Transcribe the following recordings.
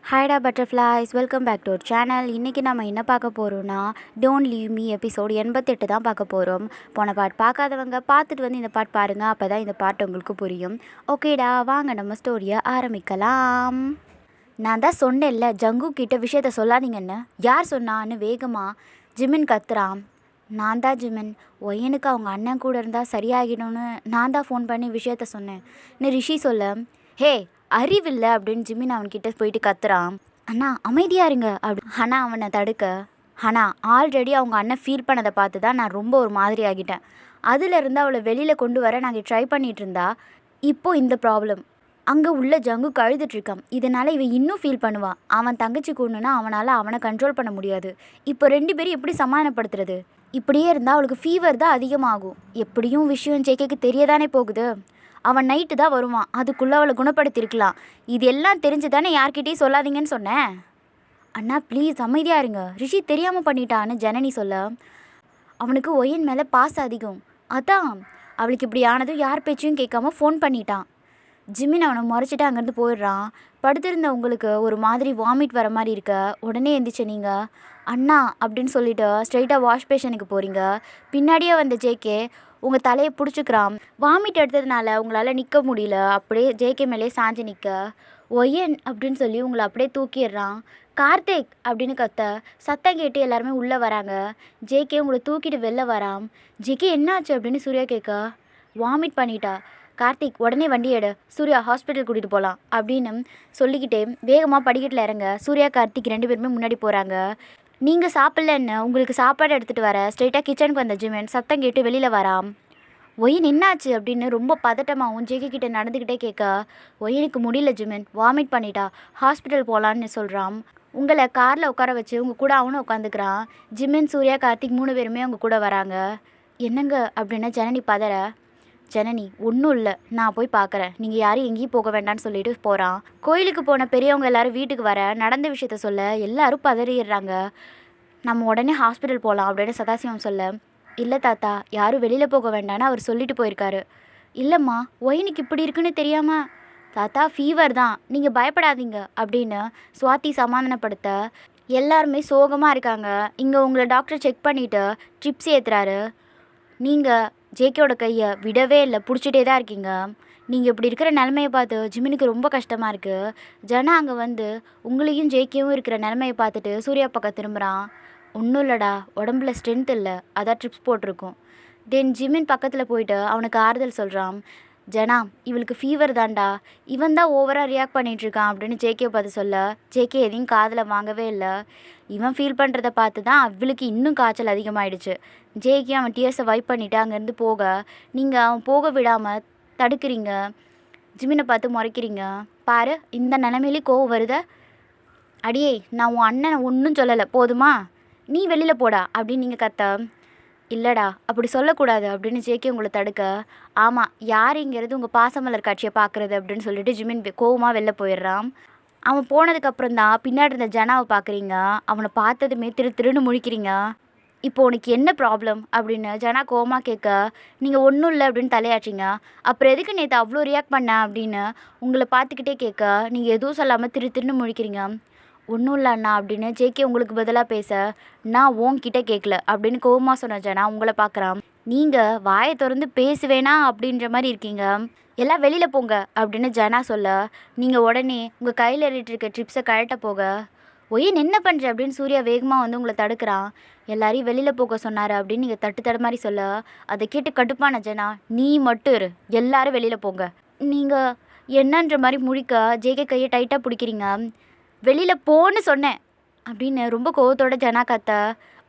ஹாய்டா butterflies, welcome back to our channel. இன்றைக்கி நம்ம என்ன பார்க்க போகிறோன்னா, டோன்ட் லீவ் மீ எபிசோடு 88 தான் பார்க்க போகிறோம். போன பாட் பார்க்காதவங்க பார்த்துட்டு வந்து இந்த பாட் பாருங்கள், அப்போ தான் இந்த பாட்டு உங்களுக்கு புரியும். ஓகேடா, வாங்க நம்ம ஸ்டோரியை ஆரம்பிக்கலாம். நான் தான் சொன்னேன்ல, ஜங்கு கிட்ட விஷயத்த சொல்லாதீங்கன்னு. யார் சொன்னான்னு வேகமாக ஜிமின் கத்துறான். நான் தான் ஜிமின். ஒய்யனுக்கு அவங்க அண்ணன் கூட இருந்தால் சரியாகிடும்னு நான் தான் ஃபோன் பண்ணி விஷயத்த சொன்னேன். ரிஷி சொல்ல, ஹே அறிவில்லை அப்படின்னு ஜிமின் அவன்கிட்ட போயிட்டு கத்துறான். அண்ணா அமைதியாக இருங்க அண்ணா அவனை தடுக்க. அண்ணா ஆல்ரெடி அவங்க அண்ணன் ஃபீல் பண்ணதை பார்த்து தான் நான் ரொம்ப ஒரு மாதிரி ஆகிட்டேன். அதுலேருந்து அவளை வெளியில் கொண்டு வர நாங்கள் ட்ரை பண்ணிகிட்டு இருந்தா இப்போது இந்த ப்ராப்ளம். அங்கே உள்ள ஜங்கு கழுதுட்ருக்கான். இதனால் இவன் இன்னும் ஃபீல் பண்ணுவான். அவன் தங்கச்சி கொண்டுனா அவனை கண்ட்ரோல் பண்ண முடியாது. இப்போ 2 பேரும் எப்படி சமாதானப்படுத்துறது? இப்படியே இருந்தால் அவளுக்கு ஃபீவர் தான் அதிகமாகும். எப்படியும் விஷயம் ஜேகேக்கு தெரியதானே போகுது. அவன் நைட்டு தான் வருவான், அதுக்குள்ளே அவளை குணப்படுத்தியிருக்கலாம். இது எல்லாம் தெரிஞ்சு தானே யார்கிட்டையும் சொல்லாதீங்கன்னு சொன்னேன். அண்ணா ப்ளீஸ் அமைதியாக இருங்க, ரிஷி தெரியாமல் பண்ணிட்டான்னு ஜனனி சொல்ல, அவனுக்கு ஒயன் மேலே பாசம் அதிகம், அதான் அவளுக்கு இப்படி ஆனதும் யார் பேச்சையும் கேட்காம ஃபோன் பண்ணிட்டான். ஜிமின் அவனை முறைச்சிட்டு அங்கேருந்து போயிடுறான். படுத்திருந்த உங்களுக்கு ஒரு மாதிரி வாமிட் வர மாதிரி இருக்க. உடனே எந்திரிச்ச நீங்கள் அண்ணா அப்படின்னு சொல்லிவிட்டு ஸ்ட்ரைட்டாக வாஷ் பேஷனுக்கு போகிறீங்க. பின்னாடியே வந்த ஜேகே உங்கள் தலையை பிடிச்சிக்கிறான். வாமிட் எடுத்ததுனால உங்களால் நிற்க முடியல. அப்படியே ஜேகே மேலே சாஞ்சு நிற்க ஒயன் அப்படின்னு சொல்லி உங்களை அப்படியே தூக்கிடுறான். கார்த்திக் அப்படின்னு சத்தம் கேட்டு எல்லாருமே உள்ளே வராங்க. ஜேகே உங்களை தூக்கிட்டு வெளில வரான். ஜேகே என்னாச்சு அப்படின்னு சூர்யா கேட்க, வாமிட் பண்ணிட்டா. கார்த்திக் உடனே வண்டி எடு, சூர்யா ஹாஸ்பிட்டல் கூட்டிகிட்டு போகலாம் அப்படின்னு சொல்லிக்கிட்டே வேகமாக படிக்கட்டில் இறங்க. சூர்யா கார்த்திக் 2 பேருமே முன்னாடி போகிறாங்க. நீங்கள் சாப்பிட்லன்னு உங்களுக்கு சாப்பாடு எடுத்துகிட்டு வர ஸ்ட்ரெயிட்டாக கிச்சனுக்கு வந்த ஜிமின் சத்தம் கேட்டு வெளியில் வரான். ஒயின் என்னாச்சு அப்படின்னு ரொம்ப பதட்டமாகவும் ஜேகே கிட்டே நடந்துக்கிட்டே கேட்க, ஒயனுக்கு முடியல ஜிமின், வாமிட் பண்ணிட்டா, ஹாஸ்பிட்டல் போகலான்னு சொல்கிறான். உங்களை காரில் உட்கார வச்சு உங்கள் கூட அவனும் உட்காந்துக்கிறான். ஜிமின் சூர்யா கார்த்திக் 3 பேருமே அவங்க கூட வராங்க. என்னங்க அப்படின்னு ஜனனி பதற, ஜனனி ஒன்றும் இல்லை, நான் போய் பார்க்குறேன், நீங்கள் யாரும் எங்கேயும் போக வேண்டான்னு சொல்லிட்டு போகிறான். கோயிலுக்கு போன பெரியவங்க எல்லாரும் வீட்டுக்கு வர நடந்த விஷயத்த சொல்ல எல்லாரும் பதறிடுறாங்க. நம்ம உடனே ஹாஸ்பிட்டல் போகலாம் அப்படின்னு சதாசிவம் சொல்ல, இல்லை தாத்தா யாரும் வெளியில் போக வேண்டான்னு அவர் சொல்லிட்டு போயிருக்காரு. இல்லைம்மா ஒயினுக்கு இப்படி இருக்குன்னு தெரியாமல். தாத்தா ஃபீவர் தான், நீங்கள் பயப்படாதீங்க அப்படின்னு சுவாதி சமாதானப்படுத்த எல்லாருமே சோகமாக இருக்காங்க. இங்கே உங்களை டாக்டர் செக் பண்ணிவிட்டு ட்ரிப்ஸ் ஏற்றுறாரு. நீங்கள் ஜேகேயோட கையை விடவே இல்லை, பிடிச்சிட்டே தான் இருக்கீங்க. நீங்கள் இப்படி இருக்கிற நிலமையை பார்த்து ஜிமினுக்கு ரொம்ப கஷ்டமாக இருக்குது. ஜனா அங்கே வந்து உங்களையும் ஜேகேவும் இருக்கிற நிலமையை பார்த்துட்டு சூர்யா பக்கம் திரும்புகிறான். ஒன்றும் இல்லைடா, உடம்புல ஸ்ட்ரென்த் இல்லை, அதான் ட்ரிப்ஸ் போட்டிருக்கோம். தென் ஜிமின் பக்கத்தில் போயிட்டு அவனுக்கு ஆறுதல் சொல்கிறான். ஜனா இவளுக்கு ஃபீவர் தான்டா, இவன் தான் ஓவராக ரியாக்ட் பண்ணிகிட்ருக்கான் அப்படின்னு ஜேகே பார்த்து சொல்ல, ஜேகே எதையும் காதில் வாங்கவே இல்லை. இவன் ஃபீல் பண்ணுறத பார்த்து தான் அவளுக்கு இன்னும் காய்ச்சல் அதிகமாகிடுச்சு. ஜேகே அவன் டிஎஸை வைப் பண்ணிவிட்டு அங்கேருந்து போக நீங்கள் அவன் போக விடாமல் தடுக்கிறீங்க. ஜிமினை பார்த்து முறைக்கிறீங்க. பாரு இந்த நிலைமையிலே கோவம் வருத. அடியே நான் உன் அண்ணனை ஒன்றும் சொல்லலை போதுமா, நீ வெளியில் போடா அப்படின்னு நீங்கள் கத்த. இல்லைடா அப்படி சொல்லக்கூடாது அப்படின்னு ஜேகே உங்களை தடுக்க, ஆமாம் யாருங்கிறது உங்கள் பாசமலர் காட்சியை பார்க்குறது அப்படின்னு சொல்லிட்டு ஜிமின் கோவமாக வெளில போயிடுறான். அவன் போனதுக்கப்புறம் தான் பின்னாடி இருந்த ஜனாவை பார்க்குறீங்க. அவனை பார்த்ததுமே திருன்னு முழிக்கிறீங்க. இப்போ உனக்கு என்ன ப்ராப்ளம் அப்படின்னு ஜனா கோவமாக கேட்க, நீங்கள் ஒன்றும் இல்லை அப்படின்னு தலையாச்சிங்க. அப்புறம் எதுக்கு நேற்று அவ்வளோ ரியாக்ட் பண்ண அப்படின்னு உங்களை பார்த்துக்கிட்டே கேட்க, நீங்கள் எதுவும் சொல்லாமல் திருன்னு முழிக்கிறீங்க. ஒன்றும் இல்லை அண்ணா அப்படின்னு ஜேகே உங்களுக்கு பதிலாக பேச, நான் உன்கிட்ட கேட்கல அப்படின்னு கோவமாக சொன்ன ஜனா உங்களை பார்க்குறான். நீங்கள் வாயை திறந்து பேசுவேனா அப்படின்ற மாதிரி இருக்கீங்க, எல்லாம் வெளியில் போங்க அப்படின்னு ஜனா சொல்ல, நீங்கள் உடனே உங்கள் கையில் ஏறிட்டுருக்க ட்ரிப்ஸை கழட்ட போக, ஒய்யன் என்ன பண்ணுற அப்படின்னு சூர்யா வேகமாக வந்து உங்களை தடுக்கிறான். எல்லாரையும் வெளியில் போக சொன்னார் அப்படின்னு நீங்கள் தட்டு மாதிரி சொல்ல, அதை கேட்டு கடுப்பான ஜனா, நீ மட்டும் இரு, எல்லாரும் வெளியில் போங்க. நீங்கள் என்னன்ற மாதிரி முழிக்க ஜேகே கையை டைட்டாக பிடிக்கிறீங்க. வெளியில் போன்னு சொன்னேன் அப்படின்னு ரொம்ப கோவத்தோட ஜனா கத்த,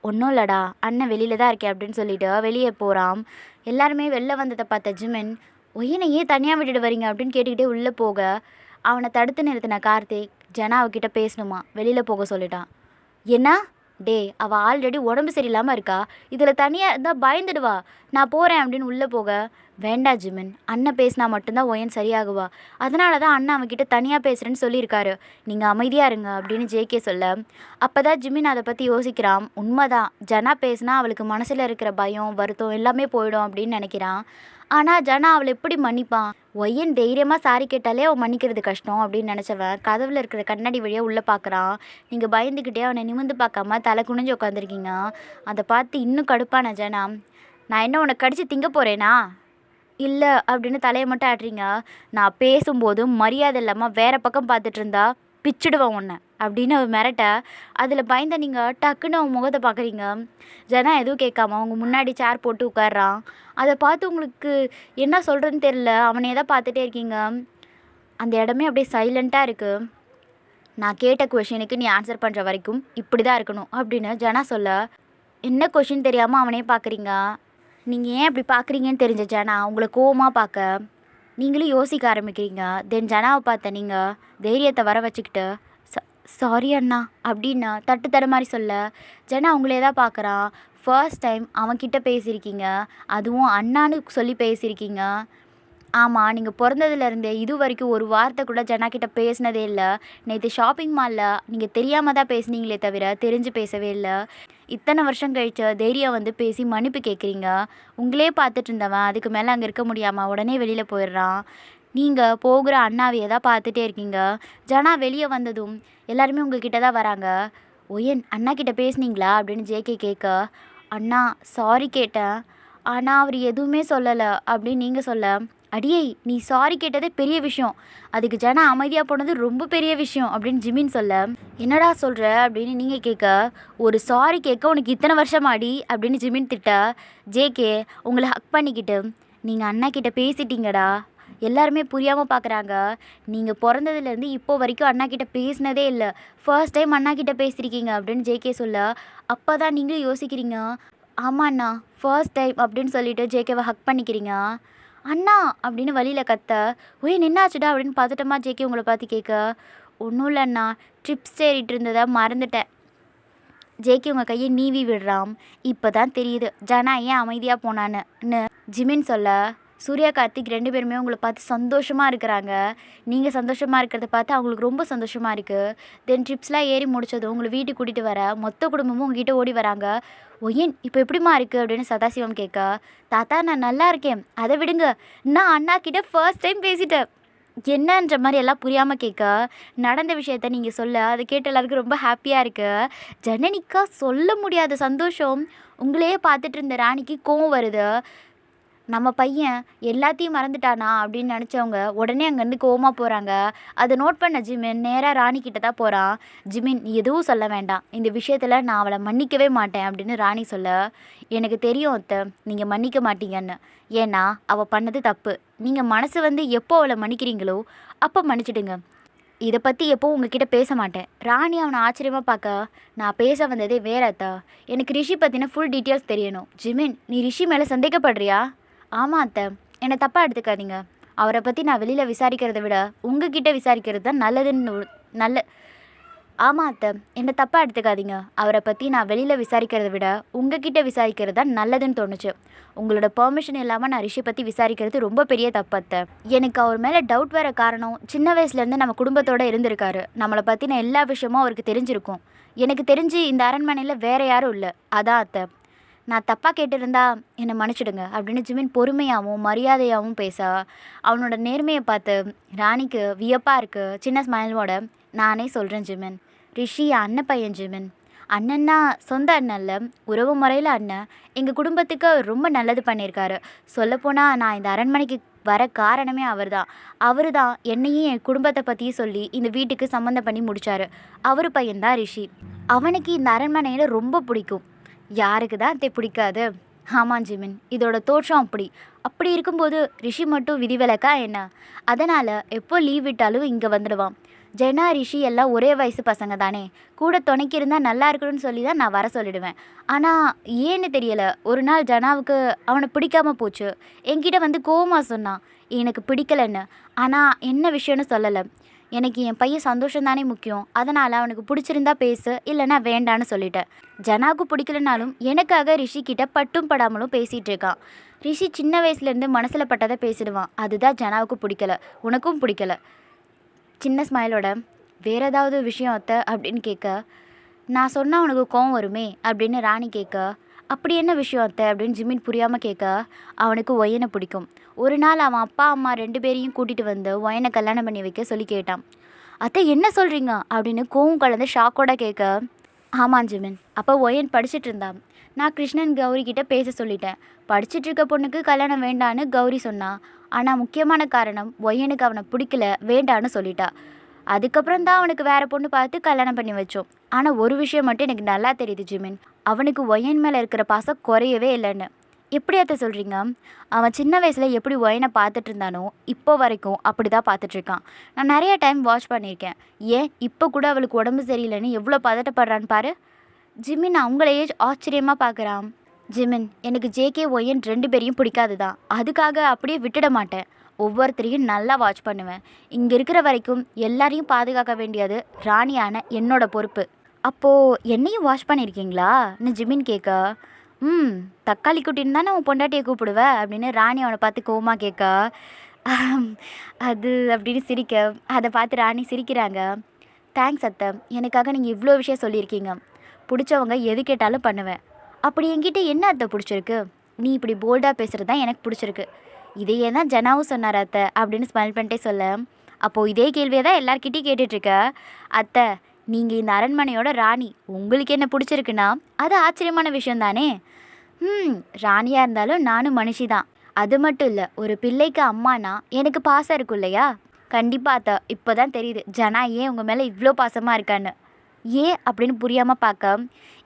ஒன்றும் இல்லைடா அண்ணன் வெளியில் தான் இருக்கேன் அப்படின்னு சொல்லிட்டு வெளியே போகிறான். எல்லாருமே வெளில வந்ததை பார்த்த ஜிமின், ஒய்யனை ஏன் தனியாக விட்டுட்டு வரீங்க அப்படின்னு கேட்டுக்கிட்டே உள்ளே போக அவனை தடுத்து நிறுத்தின கார்த்திக் ஜனா அவகிட்ட பேசணுமா வெளியில் போக சொல்லிட்டான். என்ன டே அவள் ஆல்ரெடி உடம்பு சரியில்லாமல் இருக்கா, இதில் தனியாக இருந்தால் பயந்துடுவா, நான் போகிறேன் அப்படின்னு உள்ளே போக, வேண்டாம் ஜிமின் அண்ணன் பேசினா மட்டும்தான் ஒயன் சரியாகுவா, அதனால தான் அண்ணன் அவன்கிட்ட தனியாக பேசுகிறேன்னு சொல்லியிருக்காரு, நீங்கள் அமைதியாக இருங்க அப்படின்னு ஜேகே சொல்ல, அப்போ தான் ஜிமின் அதை பற்றி யோசிக்கிறான். உண்மைதான், ஜனா பேசினா அவளுக்கு மனசில் இருக்கிற பயம் வருத்தம் எல்லாமே போயிடும் அப்படின்னு நினைக்கிறான். ஆனால் ஜனா அவளை எப்படி மன்னிப்பான்? ஒய்யன் தைரியமாக சாரி கேட்டாலே அவன் மன்னிக்கிறது கஷ்டம் அப்படின்னு நினச்சவன் கதவில் இருக்கிற கண்ணாடி வழியாக உள்ளே பார்க்குறான். நீங்கள் பயந்துக்கிட்டே அவனை நிமிர்ந்து பார்க்காம தலை குனிஞ்சு உட்காந்துருக்கீங்க. அதை பார்த்து இன்னும் கடுப்பான ஜனா, நான் என்ன உன்னை கடிச்சு திங்க போகிறேனா? இல்லை அப்படின்னு தலையை மட்டும் ஆட்டுறீங்க. நான் பேசும்போது மரியாதை இல்லாமல் வேறு பக்கம் பார்த்துட்டு இருந்தா பிச்சுடுவேன் உன்னை அப்படின்னு அவ மிரட்ட, அதில் பயந்த நீங்கள் டக்குன்னு அவன் முகத்தை பார்க்குறீங்க. ஜனா எதுவும் கேட்காம அவங்க முன்னாடி சேர் போட்டு உட்கார்றான். அதை பார்த்து உங்களுக்கு என்ன சொல்கிறதுன்னு தெரில. அவனையே தான் பார்த்துட்டே இருக்கீங்க. அந்த இடமே அப்படியே சைலண்ட்டாக இருக்குது. நான் கேட்ட கொஷினுக்கு நீ ஆன்சர் பண்ணுற வரைக்கும் இப்படி தான் இருக்கணும் அப்படின்னு ஜனா சொல்ல, என்ன கொஷின் தெரியாமல் அவனே பார்க்குறீங்க. நீங்கள் ஏன் அப்படி பார்க்குறீங்கன்னு தெரிஞ்ச ஜனா உங்களை கோவமாக பார்க்க நீங்களும் யோசிக்க ஆரம்பிக்கிறீங்க. தென் ஜனாவை பார்த்த நீங்கள் தைரியத்தை வர வச்சுக்கிட்டு சாரி அண்ணா அப்படின்னு தட்டு தடு மாதிரி சொல்ல, ஜனா உங்களே தான் பார்க்குறான். ஃபர்ஸ்ட் டைம் அவன்கிட்ட பேசியிருக்கீங்க, அதுவும் அண்ணான்னு சொல்லி பேசியிருக்கீங்க. ஆமாம், நீங்கள் பிறந்ததுலேருந்தே இது வரைக்கும் ஒரு வார்த்தை கூட ஜனா கிட்ட பேசினதே இல்லை. நேற்று ஷாப்பிங் மாலில் நீங்கள் தெரியாமல் தான் பேசுனீங்களே தவிர தெரிஞ்சு பேசவே இல்லை. இத்தனை வருஷம் கழிச்சு தைரியம் வந்து பேசி மன்னிப்பு கேட்குறீங்க. உங்களே பார்த்துட்டு இருந்தவன் அதுக்கு மேலே அங்கே இருக்க முடியாமல் உடனே வெளியில் போயிடுறான். நீங்கள் போகிற அண்ணாவையே தான் பார்த்துட்டே இருக்கீங்க. ஜனா வெளியே வந்ததும் எல்லாருமே உங்ககிட்ட தான் வராங்க. ஒயன் அண்ணா கிட்ட பேசுனீங்களா அப்படின்னு ஜேகே கேட்க, அண்ணா சாரி கேட்டேன், ஆனால் அவர் எதுவுமே சொல்லலை அப்படின்னு நீங்கள் சொல்ல, அடியே நீ சாரி கேட்டதே பெரிய விஷயம், அதுக்கு ஜனா அமைதியாக போனது ரொம்ப பெரிய விஷயம் அப்படின்னு ஜிமின் சொல்ல, என்னடா சொல்கிற அப்படின்னு நீங்கள் கேட்க, ஒரு சாரி கேட்க உனக்கு இத்தனை வருஷம் ஆடி அப்படின்னு ஜிமின் திட்ட, ஜேகே உங்களை ஹக் பண்ணிக்கிட்டு, நீங்கள் அண்ணா கிட்ட பேசிட்டீங்கடா, எல்லாருமே புரியாமல் பார்க்குறாங்க. நீங்கள் பிறந்ததுலேருந்து இப்போ வரைக்கும் அண்ணா கிட்ட பேசினதே இல்லை, ஃபர்ஸ்ட் டைம் அண்ணா கிட்ட பேசியிருக்கீங்க அப்படின்னு ஜேகே சொல்ல, அப்போ தான் நீங்களும் யோசிக்கிறீங்க, ஆமாண்ணா ஃபர்ஸ்ட் டைம் அப்படின்னு சொல்லிட்டு ஜேகேவை ஹக் பண்ணிக்கிறீங்க. அண்ணா அப்படின்னு வழியில் கத்த, ஒய் நின்னாச்சுடா அப்படின்னு பார்த்துட்டோமா ஜேகே உங்களை பார்த்து கேட்க, ஒன்றும் இல்லைண்ணா ட்ரிப்ஸ் ஏறிட்டு இருந்ததா மறந்துட்டேன். ஜேகே உங்கள் கையை நீவி விடுறான். இப்போ தான் தெரியுது ஜனா ஏன் அமைதியாக போனான்னு ஜிமின் சொல்ல, சூர்யா கார்த்திக் ரெண்டு பேருமே உங்களை பார்த்து சந்தோஷமாக இருக்கிறாங்க. நீங்கள் சந்தோஷமாக இருக்கிறத பார்த்து அவங்களுக்கு ரொம்ப சந்தோஷமாக இருக்குது. தென் ட்ரிப்ஸ்லாம் ஏறி முடித்ததும் உங்களை வீட்டுக்கு கூட்டிகிட்டு வர மொத்த குடும்பமும் உங்ககிட்ட ஓடி வராங்க. ஒயன் இப்போ எப்படிமா இருக்குது அப்படின்னு சதாசிவம் கேட்க, தாத்தா நான் நல்லா இருக்கேன், அதை விடுங்க, நான் அண்ணா கிட்ட ஃபர்ஸ்ட் டைம் பேசிட்டேன் என்னன்ற மாதிரி எல்லாம் புரியாமல் கேட்க, நடந்த விஷயத்த நீங்கள் சொல்ல அதை கேட்டு எல்லாருக்கும் ரொம்ப ஹாப்பியாக இருக்குது. ஜனனிக்கா சொல்ல முடியாத சந்தோஷம். உங்களையே பார்த்துட்டு இருந்த ராணிக்கு கோவம் வருது. நம்ம பையன் எல்லாத்தையும் மறந்துட்டானா அப்படின்னு நினச்சவங்க உடனே அங்கேருந்து கோவமாக போகிறாங்க. அதை நோட் பண்ண ஜிமின் நேராக ராணி கிட்ட தான் போகிறான். ஜிமின் நீ எதுவும் சொல்ல வேண்டாம், இந்த விஷயத்தில் நான் அவளை மன்னிக்கவே மாட்டேன் அப்படின்னு ராணி சொல்ல, எனக்கு தெரியும் அத்தை நீங்கள் மன்னிக்க மாட்டீங்கன்னு, ஏன்னா அவள் பண்ணது தப்பு. நீங்கள் மனசு வந்து எப்போ அவளை மன்னிக்கிறீங்களோ அப்போ மன்னிச்சிடுங்க, இதை பற்றி எப்போ உங்ககிட்ட பேச மாட்டேன். ராணி அவனை ஆச்சரியமாக பார்க்க, நான் பேச வந்ததே வேற அத்தா, எனக்கு ரிஷி பற்றின ஃபுல் டீட்டெயில்ஸ் தெரியணும். ஜிமின் நீ ரிஷி மேலே சந்தேகப்படுறியா? ஆமாம் அத்தை, என்னை தப்பாக எடுத்துக்காதீங்க, அவரை பற்றி நான் வெளியில் விசாரிக்கிறத விட உங்ககிட்ட விசாரிக்கிறது தான் நல்ல ஆமாம் அத்தை, என்னை தப்பாக எடுத்துக்காதீங்க, அவரை பற்றி நான் வெளியில் விசாரிக்கிறத விட உங்ககிட்ட விசாரிக்கிறது தான் நல்லதுன்னு தோணுச்சு. உங்களோட பெர்மிஷன் இல்லாமல் நான் ரிஷி பற்றி விசாரிக்கிறது ரொம்ப பெரிய தப்பு அத்தை. எனக்கு அவர் மேலே டவுட் வர காரணம், சின்ன வயசுலேருந்து நம்ம குடும்பத்தோடு இருந்திருக்காரு, நம்மளை பற்றின எல்லா விஷயமும் அவருக்கு தெரிஞ்சிருக்கும். எனக்கு தெரிஞ்சு இந்த அரண்மனையில் வேறு யாரும் இல்லை, அதான் அத்தை. நான் தப்பாக கேட்டிருந்தா என்னை மன்னிச்சிடுங்க அப்படின்னு ஜிமின் பொறுமையாகவும் மரியாதையாகவும் பேச, அவனோட நேர்மையை பார்த்து ராணிக்கு வியப்பாக இருக்குது. சின்ன ஸ்மைலோட, நானே சொல்கிறேன் ஜிமின், ரிஷி அண்ணன் பையன் ஜிமின், அண்ணன்னா சொந்த அண்ணன் இல்லை, உறவு முறையில் அண்ணன். எங்கள் குடும்பத்துக்கு அவர் ரொம்ப நல்லது பண்ணியிருக்காரு. சொல்லப்போனால் நான் இந்த அரண்மனைக்கு வர காரணமே அவர் தான் என்னையும் என் குடும்பத்தை பற்றியும் சொல்லி இந்த வீட்டுக்கு சம்மந்தம் பண்ணி முடித்தார். அவர் பையன்தான் ரிஷி. அவனுக்கு இந்த அரண்மனையில் ரொம்ப பிடிக்கும். யாருக்கு தான் அதை பிடிக்காது? ஆமாம் ஜிமின், இதோட தோற்றம் அப்படி இருக்கும்போது ரிஷி மட்டும் விதிவிலக்கா என்ன? அதனால் எப்போ லீவ் விட்டாலும் இங்கே வந்துடுவான். ஜெனா ரிஷி எல்லாம் ஒரே வயசு பசங்க தானே, கூட துணைக்கி இருந்தால் நல்லா இருக்கணும்னு சொல்லி தான் நான் வர சொல்லிடுவேன். ஆனால் ஏன்னு தெரியலை, ஒரு நாள் ஜனாவுக்கு அவனை பிடிக்காம போச்சு. என்கிட்ட வந்து கோவமாக சொன்னான் எனக்கு பிடிக்கலன்னு. ஆனால் என்ன விஷயம்னு சொல்லலை. எனக்கு என் பையன் சந்தோஷம் தானே முக்கியம், அதனால் அவனுக்கு பிடிச்சிருந்தா பேசு, இல்லைன்னா வேண்டான்னு சொல்லிட்டேன். ஜனாவுக்கு பிடிக்கலனாலும் எனக்காக ரிஷி கிட்ட பட்டும் படாமலும் பேசிகிட்டு இருக்கான். ரிஷி சின்ன வயசுலேருந்து மனசில் பட்டதை பேசிடுவான், அதுதான் ஜனாவுக்கு பிடிக்கல, உனக்கும் பிடிக்கல. சின்ன ஸ்மைலோட, வேறு ஏதாவது விஷயம் அத்தை அப்படின்னு கேட்க, நான் சொன்னால் உனக்கு கோவம் வருமே அப்படின்னு ராணி கேட்க, அப்படி என்ன விஷயம் அத்தை அப்படின்னு ஜிமின் புரியாமல் கேட்க, அவனுக்கு ஒயனை பிடிக்கும். ஒரு நாள் அவன் அப்பா அம்மா 2 பேரையும் கூட்டிகிட்டு வந்து ஒயனை கல்யாணம் பண்ணி வைக்க சொல்லி கேட்டான். அத்தை என்ன சொல்கிறீங்க அப்படின்னு கோவம் கலந்து ஷாக்கோட கேட்க, ஆமாம் ஜிமின், அப்போ ஒயன் படிச்சுட்டு இருந்தான். நான் கிருஷ்ணன் கௌரி கிட்ட பேச சொல்லிட்டேன். படிச்சுட்டு இருக்க பொண்ணுக்கு கல்யாணம் வேண்டான்னு கௌரி சொன்னா. ஆனால் முக்கியமான காரணம் ஒயனுக்கு அவனை பிடிக்கல, வேண்டான்னு சொல்லிட்டா. அதுக்கப்புறம் தான் அவனுக்கு வேறு பொண்ணு பார்த்து கல்யாணம் பண்ணி வச்சோம். ஆனால் ஒரு விஷயம் மட்டும் எனக்கு நல்லா தெரியுது ஜிமின், அவனுக்கு ஒயன் மேலே இருக்கிற பாசம் குறையவே இல்லைன்னு. எப்படி அத்தை சொல்கிறீங்க? அவன் சின்ன வயசில் எப்படி ஒயனை பார்த்துட்டு இருந்தானோ இப்போ வரைக்கும் அப்படி தான் பார்த்துட்ருக்கான். நான் நிறைய டைம் வாட்ச் பண்ணியிருக்கேன். ஏன் இப்போ கூட அவளுக்கு உடம்பு சரியில்லைன்னு எவ்வளோ பதட்டப்படுறான்னு பாரு. ஜிமின் அவங்களையே ஆச்சரியமாக பார்க்குறான். ஜிமின், எனக்கு ஜேகே ஒயன் 2 பேரையும் பிடிக்காது தான், அதுக்காக அப்படியே விட்டுட மாட்டேன். ஒவ்வொருத்தரையும் நல்லா வாட்ச் பண்ணுவேன். இங்கே இருக்கிற வரைக்கும் எல்லாரையும் பாதுகாக்க வேண்டியது ராணியான என்னோட பொறுப்பு. அப்போது என்னையும் வாட்ச் பண்ணியிருக்கீங்களான்னு ஜிமின் கேட்க, தக்காளி குட்டின்னு தானே உன் பொண்டாட்டியை கூப்பிடுவ அப்படின்னு ராணி அவனை பார்த்து கோவமா கேட்க, அது அப்படின்னு சிரிக்க, அதை பார்த்து ராணி சிரிக்கிறாங்க. தேங்க்ஸ் அத்தை, எனக்காக நீங்கள் இவ்வளோ விஷயம் சொல்லியிருக்கீங்க. பிடிச்சவங்க எது கேட்டாலும் பண்ணுவேன். அப்படி என்கிட்ட என்ன அத்தை பிடிச்சிருக்கு? நீ இப்படி போல்டாக பேசுகிறது தான் எனக்கு பிடிச்சிருக்கு. இதையே தான் ஜனாவும் சொன்னார் அத்தை அப்படின்னு ஸ்மைல் பண்ணிட்டே சொல்ல, அப்போது இதே கேள்வியை தான் எல்லார்கிட்டையும் கேட்டுட்ருக்க. அத்தை, நீங்கள் இந்த அரண்மனையோட ராணி, உங்களுக்கு என்ன பிடிச்சிருக்குன்னா அது ஆச்சரியமான விஷயம் தானே. ராணியாக இருந்தாலும் நானும் மனுஷி தான். அது மட்டும் இல்லை, ஒரு பிள்ளைக்கு அம்மானா எனக்கு பாசம் இருக்கும் இல்லையா? கண்டிப்பாக அத்தை, இப்போ தான் தெரியுது ஜனா ஏன் உங்கள் மேலே இவ்வளோ பாசமாக இருக்கான்னு. ஏன் அப்படின்னு புரியாமல் பார்க்க,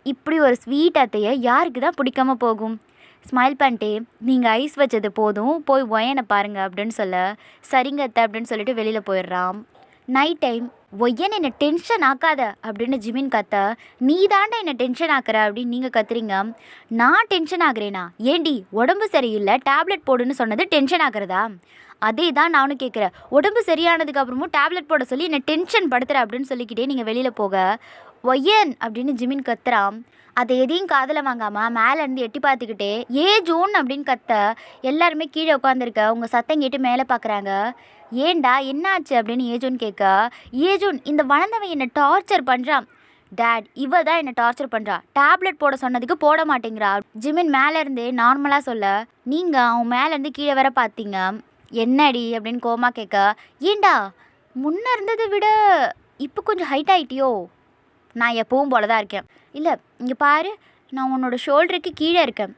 இப்படி ஒரு ஸ்வீட் அத்தையை யாருக்கு தான் பிடிக்காம போகும்? ஸ்மைல் பண்ணிட்டே, நீங்கள் ஐஸ் வச்சது போதும், போய் ஒயனை பாருங்க அப்படின்னு சொல்ல, சரிங்க அத்தை அப்படின்னு சொல்லிட்டு வெளியில் போயிடுறான். நைட் டைம், ஒய்யன் என்னை டென்ஷன் ஆக்காத அப்படின்னு ஜிமின் கத்த, நீ தாண்டா என்னை டென்ஷன் ஆக்குற அப்படின்னு நீங்கள் கத்துறீங்க. நான் டென்ஷன் ஆகுறேனா? ஏண்டி உடம்பு சரியில்லை டேப்லெட் போடுன்னு சொன்னது டென்ஷன் ஆகுறதா? அதே தான் நானும் கேட்குறேன். உடம்பு சரியானதுக்கு அப்புறமும் டேப்லெட் போட சொல்லி என்னை டென்ஷன் படுத்துற அப்படின்னு சொல்லிக்கிட்டே நீங்கள் வெளியில் போக, ஒய்யன் அப்படின்னு ஜிமின் கத்துறான். அதை எதையும் காதில் வாங்காமல் மேலேருந்து எட்டி பார்த்துக்கிட்டே ஏ ஜோன் அப்படின்னு கத்த, எல்லாருமே கீழே உட்காந்துருக்க உங்கள் சத்தம் கேட்டு மேலே பார்க்குறாங்க. ஏண்டா என்னாச்சு அப்படின்னு ஏஜோன் கேட்க, ஏஜோன் இந்த வளர்ந்தவன் என்னை டார்ச்சர் பண்ணுறான். டேட், இவ தான் என்னை டார்ச்சர் பண்ணுறா, டேப்லெட் போட சொன்னதுக்கு போட மாட்டேங்கிறா. ஜிமின் மேலேருந்தே நார்மலாக சொல்ல, நீங்கள் அவன் மேலேருந்து கீழே வர பார்த்தீங்க, என்னடி அப்படின்னு கோமா கேட்க, ஏண்டா முன்னே இருந்ததை விட இப்போ கொஞ்சம் ஹைட் ஆகிட்டியோ? நான் எப்பவும் போல தான் இருக்கேன். இல்லை இங்கே பாரு, நான் உன்னோட ஷோல்டருக்கு கீழே இருக்கேன்.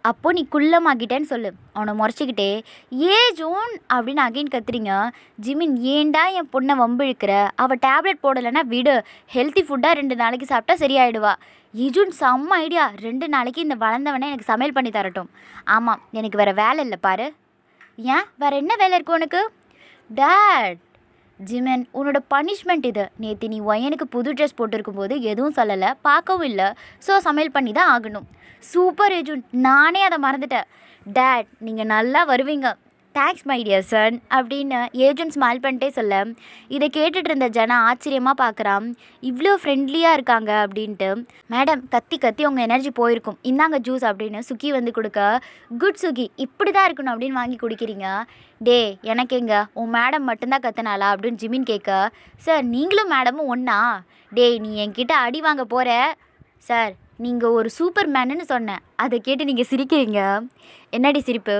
அப்போ நீ குள்ளமாக்கிட்டேன்னு சொல்லு. அவனை முறைச்சிக்கிட்டே ஏ ஜோன் அப்படின்னு அகைன் கத்துறீங்க. ஜிமின், ஏண்டா என் பொண்ணை வம்பிழுக்கிற? அவள் டேப்லெட் போடலைன்னா விடு, ஹெல்த்தி ஃபுட்டாக 2 நாளைக்கு சாப்பிட்டா சரியாயிடுவா. ஏஜூன், செம்ம ஐடியா, 2 நாளைக்கு இந்த வளர்ந்தவனே எனக்கு சமையல் பண்ணி தரட்டும். ஆமாம், எனக்கு வேறு வேலை இல்லை பாரு. ஏன், வேறு என்ன வேலை இருக்கு உனக்கு? டேட், ஜிமின் உன்னோட பனிஷ்மெண்ட் இது. நேற்று நீ ஒயனுக்கு புது ட்ரெஸ் போட்டிருக்கும் போது எதுவும் சொல்லலை, பார்க்கவும் இல்லை. ஸோ சமையல் பண்ணி தான் ஆகணும். சூப்பர் ஏஜூன், நானே அதை மறந்துட்டேன். டேட், நீங்கள் நல்லா வருவீங்க. தேங்க்ஸ் மை டியர் சன் அப்படின்னு ஏஜென்ட் ஸ்மைல் பண்ணிட்டே சொல்ல, இதை கேட்டுட்டு இருந்த ஜனா ஆச்சரியமாக பார்க்குறான். இவ்வளோ ஃப்ரெண்ட்லியாக இருக்காங்க அப்படின்ட்டு. மேடம், கத்தி கத்தி உங்கள் எனர்ஜி போயிருக்கும், இந்தாங்க ஜூஸ் அப்படின்னு சுக்கி வந்து கொடுக்க, குட் சுகி, இப்படி தான் இருக்கணும் அப்படின்னு வாங்கி குடிக்கிறீங்க. டே, எனக்கு எங்க உன் மேடம் மட்டும்தான் கத்துனாளா அப்படின்னு ஜிமின் கேட்க, சார் நீங்களும் மேடமும் ஒன்றா? டே, நீ என்கிட்ட அடி வாங்க போகிற. சார், நீங்கள் ஒரு சூப்பர் மேனுன்னு சொன்னேன், அதை கேட்டு நீங்கள் சிரிக்கிறீங்க. என்னடி சிரிப்பு?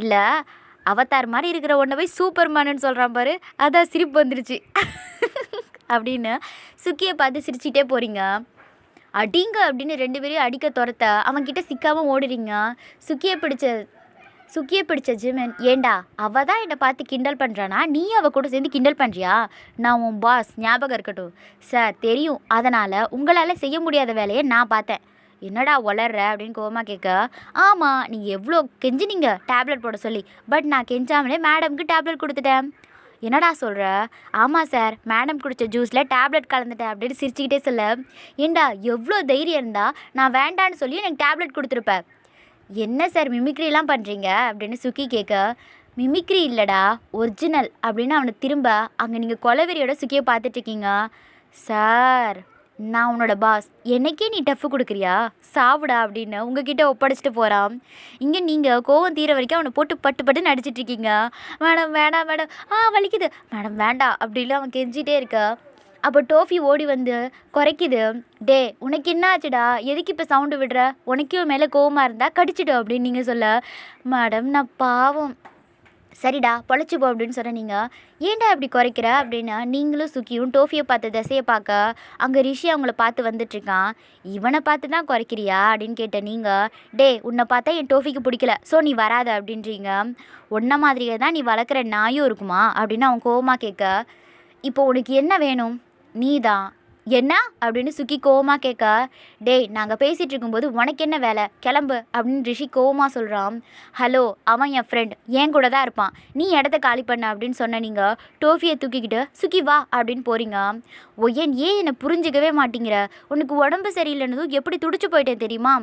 இல்லை, அவதார் மாதிரி இருக்கிற ஒன்றை போய் சூப்பர் மேனுன்னு சொல்கிறான் பாரு, அதான் சிரிப்பு வந்துருச்சு அப்படின்னு சுக்கியை பார்த்து சிரிச்சிட்டே போகிறீங்க. அடிங்க அப்படின்னு 2 பேரையும் அடிக்க துரத்த அவன்கிட்ட சிக்காமல் ஓடுறீங்க. சுக்கியை பிடிச்ச ஜிமின், ஏண்டா அவள் தான் என்னை பார்த்து கிண்டல் பண்ணுறானா, நீ அவள் கூட சேர்ந்து கிண்டல் பண்ணுறியா? நான் உன் பாஸ், ஞாபகம் இருக்கட்டும். சார் தெரியும், அதனால் உங்களால் செய்ய முடியாத வேலையை நான் பார்த்தேன். என்னடா வளர்ற அப்படின்னு கோவமாக கேட்க, ஆமாம், நீங்கள் எவ்வளோ கெஞ்சினீங்க டேப்லெட் போட சொல்லி, பட் நான் கெஞ்சாமலே மேடம்க்கு டேப்லெட் கொடுத்துட்டேன். என்னடா சொல்கிற? ஆமாம் சார், மேடம் குடித்த ஜூஸில் டேப்லெட் கலந்துட்டேன் அப்படின்னு சிரிச்சுக்கிட்டே சொல்ல, ஏண்டா எவ்வளோ தைரியம் இருந்தால் நான் வேண்டான்னு சொல்லி எனக்கு டேப்லெட் கொடுத்துருப்பேன். என்ன சார் மிமிக்ரிலாம் பண்ணுறீங்க அப்படின்னு சுக்கி கேட்க, மிமிக்ரி இல்லைடா, ஒரிஜினல் அப்படின்னு அவனை திரும்ப அங்கே நீங்கள் கொலவெறியோட சுக்கியை பார்த்துட்ருக்கீங்க. சார், நான் உன்னோட பாஸ், என்னைக்கே நீ டஃப்பு கொடுக்குறியா, சாவுடா அப்படின்னு உங்ககிட்ட ஒப்படைச்சிட்டு போகிறான். இங்கே நீங்கள் கோவம் தீர வரைக்கும் அவனை போட்டு பட்டு பட்டுன்னு அடிச்சிட்ருக்கீங்க. மேடம் வேண்டாம் மேடம், வலிக்குது மேடம் வேண்டாம் அப்படின்னு அவன் கெஞ்சிட்டே இருக்க. அப்போ டோஃபி ஓடி வந்து குறைக்குது. டே உனக்கு என்ன ஆச்சுடா, எதுக்கு இப்போ சவுண்டு விடுற, உனக்கும் மேலே கோவமாக இருந்தா கடிச்சிடும் அப்படின்னு நீங்கள் சொல்ல, மேடம் நான் பாவம், சரிடா பொழைச்சிப்போ அப்படின்னு சொன்ன நீங்கள், ஏன்டா இப்படி குறைக்கிற அப்படின்னு நீங்களும் சுக்கியும் டோஃபியை பார்த்து திசையை பார்க்க அங்கே ரிஷி அவங்கள பார்த்து வந்துட்டுருக்கான். இவனை பார்த்து தான் குறைக்கிறியா அப்படின்னு கேட்ட நீங்கள், டே உன்னை பார்த்தா என் டோஃபிக்கு பிடிக்கல ஸோ நீ வராத அப்படின்றீங்க. ஒன்றை மாதிரியே தான் நீ வளர்க்குற நாயும் இருக்குமா அப்படின்னு அவன் கோவமாக கேட்க, இப்போ உனக்கு என்ன வேணும், நீ தான் என்ன அப்படின்னு சுக்கி கோவமாக கேட்க, டேய் நாங்கள் பேசிகிட்டு இருக்கும்போது உனக்கு என்ன வேலை, கிளம்பு அப்படின்னு ரிஷி கோவமாக சொல்கிறான். ஹலோ அவன் என் ஃப்ரெண்ட், என் கூட தான் இருப்பான், நீ இடத்த காலி பண்ண அப்படின்னு சொன்ன நீங்கள் டோஃபியை தூக்கிக்கிட்டு சுக்கி வா அப்படின்னு போகிறீங்க. ஒய்யன் ஏன் என்னை புரிஞ்சிக்கவே மாட்டேங்கிற, உனக்கு உடம்பு சரியில்லைன்னதும் எப்படி துடிச்சு போயிட்டேன் தெரியுமா,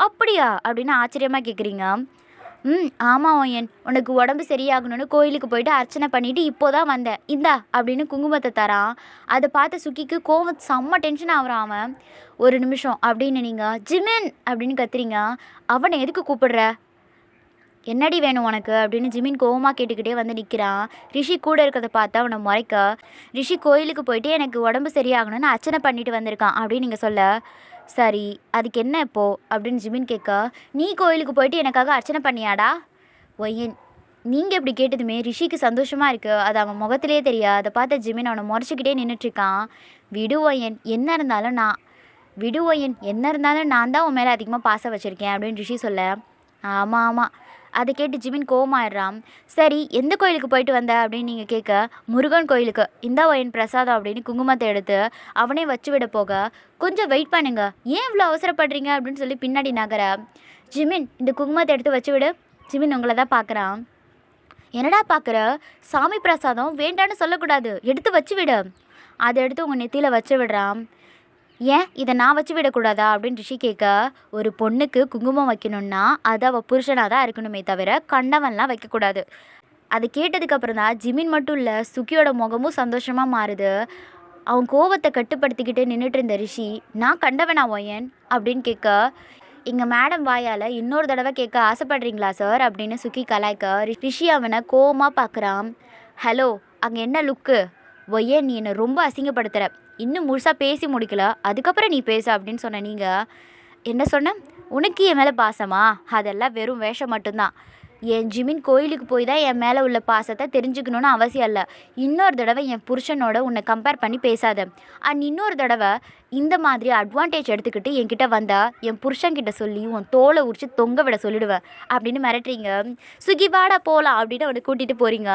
அப்படியா அப்படின்னு ஆச்சரியமாக கேட்குறீங்க. ஆமாம் ஒயன், உனக்கு உடம்பு சரியாகணும்னு கோயிலுக்கு போயிட்டு அர்ச்சனை பண்ணிவிட்டு இப்போ தான் வந்தேன், இந்தா அப்படின்னு குங்குமத்தை தரான். அதை பார்த்து சுக்கிக்கு கோவம் செம்ம டென்ஷன் ஆகிறான். அவன் ஒரு நிமிஷம் அப்படின்னு நீங்கள் ஜிமின் அப்படின்னு கத்துறீங்க. அவனை எதுக்கு கூப்பிடுற, என்னடி வேணும் உனக்கு அப்படின்னு ஜிமின் கோவமாக கேட்டுக்கிட்டே வந்து நிற்கிறான். ரிஷி கூட இருக்கிறத பார்த்து அவனை முறைக்க, ரிஷி கோயிலுக்கு போயிட்டு எனக்கு உடம்பு சரியாகணும்னு அர்ச்சனை பண்ணிட்டு வந்திருக்கான் அப்படின்னு நீங்கள் சொல்ல, சரி அதுக்கு என்ன இப்போ அப்படின்னு ஜிமின் கேட்க, நீ கோயிலுக்கு போயிட்டு எனக்காக அர்ச்சனை பண்ணியாடா. ஒய்யன் நீங்கள் இப்படி கேட்டதுமே ரிஷிக்கு சந்தோஷமாக இருக்குது, அது அவன் முகத்திலே தெரியா. அதை பார்த்த ஜிமின் அவனை முறைச்சிக்கிட்டே நின்றுட்டுருக்கான். விடு ஒய்யன் என்ன இருந்தாலும் நான் தான் உன் மேலே அதிகமாக பாசம் வச்சுருக்கேன் அப்படின்னு ரிஷி சொல்ல, ஆமாம் ஆமாம். அதை கேட்டு ஜிமின் கோவமாயிடுறான். சரி எந்த கோயிலுக்கு போயிட்டு வந்த அப்படின்னு நீங்கள் கேட்க, முருகன் கோயிலுக்கு, இந்த ஒயன் பிரசாதம் அப்படின்னு குங்குமத்தை எடுத்து அவனே வச்சு விட போக, கொஞ்சம் வெயிட் பண்ணுங்க, ஏன் இவ்வளோ அவசரப்படுறீங்க அப்படின்னு சொல்லி பின்னாடி நகர, ஜிமின் இந்த குங்குமத்தை எடுத்து வச்சு விடு. ஜிமின் உங்களை தான் பார்க்குறான். என்னடா பார்க்குற, சாமி பிரசாதம் வேண்டான்னு சொல்லக்கூடாது, எடுத்து வச்சு விடு. அதை எடுத்து உங்கள் நெத்தியில் வச்சு விடுறான். ஏன் இதை நான் வச்சு விடக்கூடாதா அப்படின்னு ரிஷி கேட்க, ஒரு பொண்ணுக்கு குங்குமம் வைக்கணும்னா அது அவள் புருஷனாக தான் இருக்கணுமே தவிர கண்டவன்லாம் வைக்கக்கூடாது. அது கேட்டதுக்கப்புறம் தான் ஜிமின் மட்டும் இல்லை சுக்கியோட முகமும் சந்தோஷமாக மாறுது. அவன் கோவத்தை கட்டுப்படுத்திக்கிட்டு நின்றுட்டு இருந்த ரிஷி, நான் கண்டவனா ஒயன் அப்படின்னு கேட்க, எங்கள் மேடம் வாயால் இன்னொரு தடவை கேட்க ஆசைப்படுறீங்களா சார் அப்படின்னு சுக்கி கலாய்க்க ரிஷி அவனை கோவமாக பார்க்குறான். ஹலோ அங்கே என்ன லுக்கு, ஒய்யன் நீ என்னை ரொம்ப அசிங்கப்படுத்துகிற, இன்னும் முழுசாக பேசி முடிக்கல அதுக்கப்புறம் நீ பேச அப்படின்னு சொன்ன. நீங்கள் என்ன சொன்ன, உனக்கு என் மேலே பாசமா, அதெல்லாம் வெறும் வேஷம் மட்டும்தான். என் ஜிமின் கோயிலுக்கு போய் தான் என் மேலே உள்ள பாசத்தை தெரிஞ்சுக்கணுன்னு அவசியம் இல்லை. இன்னொரு தடவை என் புருஷனோட உன்னை கம்பேர் பண்ணி பேசாத. அண்ட் இன்னொரு தடவை இந்த மாதிரி அட்வான்டேஜ் எடுத்துக்கிட்டு என்கிட்ட வந்தால் என் புருஷன்கிட்ட சொல்லி உன் தோலை உரிச்சு தொங்க விட சொல்லிடுவேன் அப்படின்னு மிரட்டுறீங்க. சுகி வாடா போகலாம் அப்படின்னு அவனை கூட்டிகிட்டு போகிறீங்க.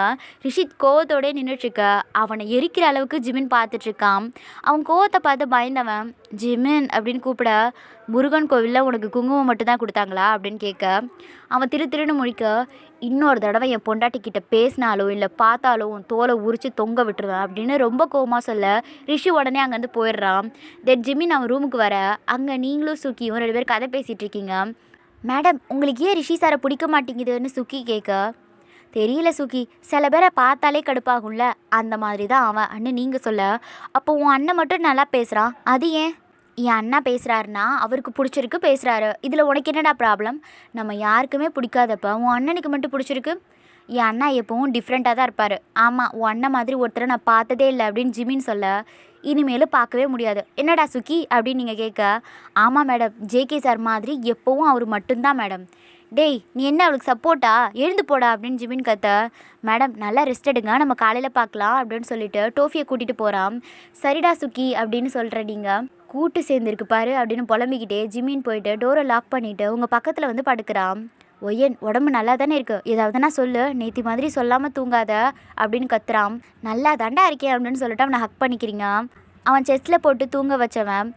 ரிஷித் கோவத்தோடே நின்றுட்டுருக்க அவனை எரிக்கிற அளவுக்கு ஜிமின் பார்த்துட்ருக்கான். அவன் கோவத்தை பார்த்து பயந்தவன், ஜிமின் அப்படின்னு கூப்பிட, முருகன் கோவிலில் உனக்கு குங்குமம் மட்டும்தான் கொடுத்தாங்களா அப்படின்னு கேட்க, அவன் திருன்னு முழிக்க, இன்னொரு தடவை என் பொண்டாட்டிக்கிட்ட பேசினாலோ இல்லை பார்த்தாலோ உன் தோலை உரித்து தொங்க விட்டுருவேன் அப்படின்னு ரொம்ப கோவமாக சொல்ல ரிஷி உடனே அங்கேருந்து போயிடுறான். தென் ஜிமின் அவன் ரூமுக்கு வர அங்கே நீங்களும் சுக்கியும் 2 பேர் கதை பேசிகிட்டு இருக்கீங்க. மேடம் உங்களுக்கு ஏன் ரிஷி சாரை பிடிக்க மாட்டேங்குதுன்னு சுக்கி கேட்க, தெரியல சுக்கி, சில பேரை பார்த்தாலே கடுப்பாகும்ல அந்த மாதிரி தான் அவன் அண்ணு நீங்கள் சொல்ல, அப்போ உன் அண்ணன் மட்டும் நல்லா பேசுகிறான், அது ஏன், என் அண்ணா பேசுகிறாருன்னா அவருக்கு பிடிச்சிருக்கு பேசுகிறாரு, இதில் உனக்கு என்னடா ப்ராப்ளம், நம்ம யாருக்குமே பிடிக்காதப்ப உன் அண்ணனுக்கு மட்டும் பிடிச்சிருக்கு, என் அண்ணா எப்பவும் டிஃப்ரெண்ட்டாக தான் இருப்பார், ஆமாம் உன் அண்ணன் மாதிரி ஒருத்தரை நான் பார்த்ததே இல்லை அப்படின்னு ஜிமின் சொல்ல, இனிமேலும் பார்க்கவே முடியாது, என்னடா சுக்கி அப்படின்னு நீங்கள் கேட்க, ஆமாம் மேடம் ஜேகே சார் மாதிரி எப்போவும் அவர் மட்டும்தான் மேடம். டேய் நீ என்ன அவளுக்கு சப்போர்ட்டா, எழுந்து போடா அப்படின்னு ஜிமின் கத்த, மேடம் நல்லா ரெஸ்ட் எடுங்க நம்ம காலையில் பார்க்கலாம் அப்படின்னு சொல்லிட்டு டோஃபியை கூட்டிகிட்டு போகிறான். சரிடா சுக்கி அப்படின்னு சொல்கிற நீங்கள் கூட்டு சேர்ந்துருக்கு பாரு அப்படின்னு புலம்பிக்கிட்டே ஜிமின் போயிட்டு டோரை லாக் பண்ணிவிட்டு உங்கள் பக்கத்தில் வந்து படுக்கிறான். ஒய்யன் உடம்பு நல்லா தானே இருக்குது, ஏதாவதுனா சொல்லு, நேத்தி மாதிரி சொல்லாமல் தூங்காத அப்படின்னு கத்துறான். நல்லா தாண்டா இருக்கேன் அப்படின்னு சொல்லிட்டு அவனை ஹக் பண்ணிக்கிறீங்க. அவன் செஸ்ட்டில் போட்டு தூங்க வச்சவன்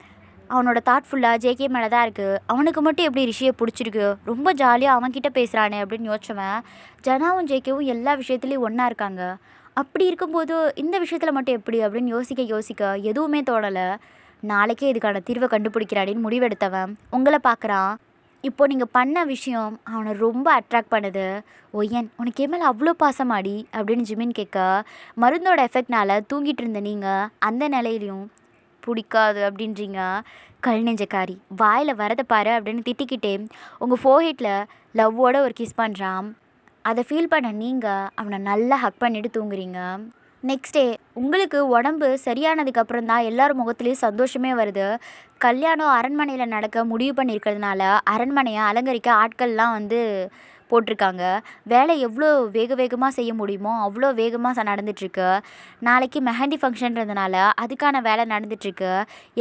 அவனோட தாட் ஃபுல்லாக ஜேகே மேலே தான் இருக்குது. அவனுக்கு மட்டும் எப்படி ரிஷியை பிடிச்சிருக்கு, ரொம்ப ஜாலியாக அவன்கிட்ட பேசுகிறானே அப்படின்னு யோசிச்சவன், ஜனாவும் ஜேகேவும் எல்லா விஷயத்துலேயும் ஒன்றா இருக்காங்க, அப்படி இருக்கும்போது இந்த விஷயத்தில் மட்டும் எப்படி அப்படின்னு யோசிக்க எதுவுமே தோணலை. நாளைக்கே இதுக்கான தீர்வை கண்டுபிடிக்கிறாடின்னு முடிவெடுத்தவன் உங்களை பார்க்குறான். இப்போ நீங்கள் பண்ண விஷயம் அவனை ரொம்ப அட்ராக்ட் பண்ணுது. ஒய்யன் உனக்கு மேலே அவ்வளோ பாசமாடி அப்படின்னு ஜிமின் கேட்க, மருந்தோட எஃபெக்ட்னால் தூங்கிட்டு இருந்த நீங்கள் அந்த நிலையிலையும் பிடிக்காது அப்படின்றீங்க. கல் நெஞ்சக்காரி வாயில் வரதை பாரு அப்படின்னு திட்டிக்கிட்டே உங்கள் ஃபோர்ஹெட்டில் லவ்வோட ஒரு கிஸ் பண்ணுறான். அதை ஃபீல் பண்ண நீங்கள் அவனை நல்லா ஹக் பண்ணிவிட்டு தூங்குறீங்க. நெக்ஸ்ட் டே உங்களுக்கு உடம்பு சரியானதுக்கப்புறம் தான் எல்லார் முகத்துலேயும் சந்தோஷமே வருது. கல்யாணம் அரண்மனையில் நடக்க முடிவு பண்ணியிருக்கிறதுனால அரண்மனையை அலங்கரிக்க ஆட்கள்லாம் போட்டிருக்காங்க. வேலை எவ்வளோ வேகமாக செய்ய முடியுமோ அவ்வளோ வேகமாக நடந்துட்டுருக்கு. நாளைக்கு மெஹந்தி ஃபங்க்ஷன்றதுனால அதுக்கான வேலை நடந்துட்டுருக்கு.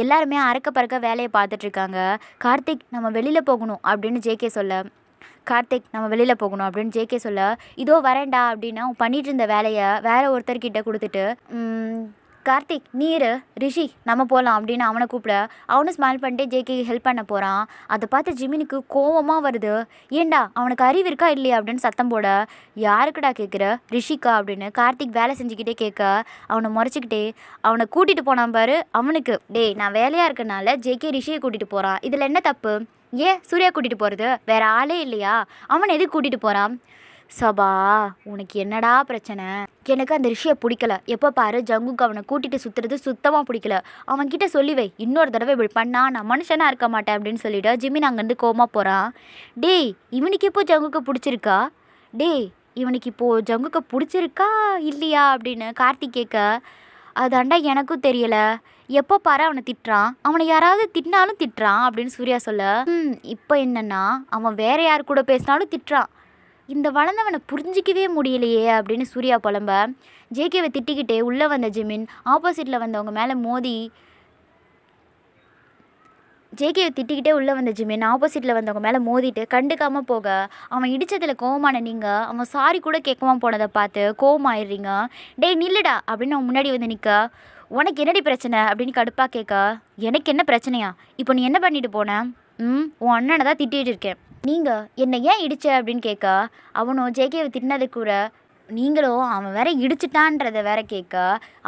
எல்லாருமே அறக்க பறக்க வேலையை பார்த்துட்ருக்காங்க. கார்த்திக் நம்ம வெளியில் போகணும் அப்படின்னு ஜேகே சொல்ல, இதோ வரேன்டா அப்படின்னு அவன் பண்ணிட்டு இருந்த வேலையை வேற ஒருத்தர்கிட்ட கொடுத்துட்டு, கார்த்திக் நீரு ரிஷி நம்ம போகலாம் அப்படின்னு அவனை கூப்பிட அவனும் ஸ்மைல் பண்ணிட்டு ஜேகே ஹெல்ப் பண்ண போகிறான். அதை பார்த்து ஜிமினுக்கு கோவமாக வருது. ஏண்டா அவனுக்கு அறிவு இருக்கா இல்லையா அப்படின்னு சத்தம் போட, யாருக்குடா கேட்குற, ரிஷிக்கா அப்படின்னு கார்த்திக் வேலை செஞ்சுக்கிட்டே கேட்க அவனை முறைச்சிக்கிட்டே அவனை கூட்டிகிட்டு போனான் பாரு. அவனுக்கு டேய் நான் வேலையாக இருக்கனால ஜேகே ரிஷியை கூட்டிகிட்டு போகிறான், இதில் என்ன தப்பு, ஏன் சூர்யா கூட்டிகிட்டு போகிறது, வேற ஆளே இல்லையா, அவனை எதுக்கு கூட்டிகிட்டு போகிறான். சபா உனக்கு என்னடா பிரச்சனை, எனக்கு அந்த ரிஷியை பிடிக்கல, எப்போ பாரு ஜங்குக்கு அவனை கூட்டிகிட்டு சுற்றுறது சுத்தமாக பிடிக்கல, அவன்கிட்ட சொல்லிவை இன்னொரு தடவை இப்படி பண்ணா நான் மனுஷனாக இருக்க மாட்டேன் அப்படின்னு சொல்லிவிட்டு ஜிமின் அங்கேருந்து கோமா போகிறான். டேய் இவனுக்கு இப்போ ஜங்குக்கு பிடிச்சிருக்கா இல்லையா அப்படின்னு கார்த்திக் கேட்க, அதாண்டா எனக்கும் தெரியலை, எப்போ பாரு அவனை திட்டுறான், அவனை யாராவது திட்டினாலும் திட்டுறான் அப்படின்னு சூர்யா சொல்ல, இப்போ என்னன்னா அவன் வேற யார் கூட பேசினாலும் திட்டுறான், இந்த வளர்ந்தவனை புரிஞ்சிக்கவே முடியலையே அப்படின்னு சூர்யா புலம்ப ஜேகேவை திட்டிக்கிட்டே உள்ளே வந்த ஜிமின் ஆப்போசிட்டில் வந்தவங்க மேலே மோதிட்டு கண்டுக்காமல் போக அவன் இடித்ததில் கோவமான நீங்கள் அவன் சாரி கூட கேட்காம போனதை பார்த்து கோவமாயிடுறீங்க. டேய் நில்லுடா அப்படின்னு அவன் முன்னாடி வந்து நிற்க, உனக்கு என்னடி பிரச்சனை அப்படின்னு கடுப்பாக கேட்க, எனக்கு என்ன பிரச்சனையா, இப்போ நீ என்ன பண்ணிட்டு போன, உன் அண்ணனை தான் திட்டிகிட்டு இருக்கேன், நீங்கள் என்னை ஏன் இடிச்ச அப்படின்னு கேட்க, அவனும் ஜேகேவை திட்டினது கூட நீங்களும் அவன் வேற இடிச்சிட்டான்றதை வேற கேட்க,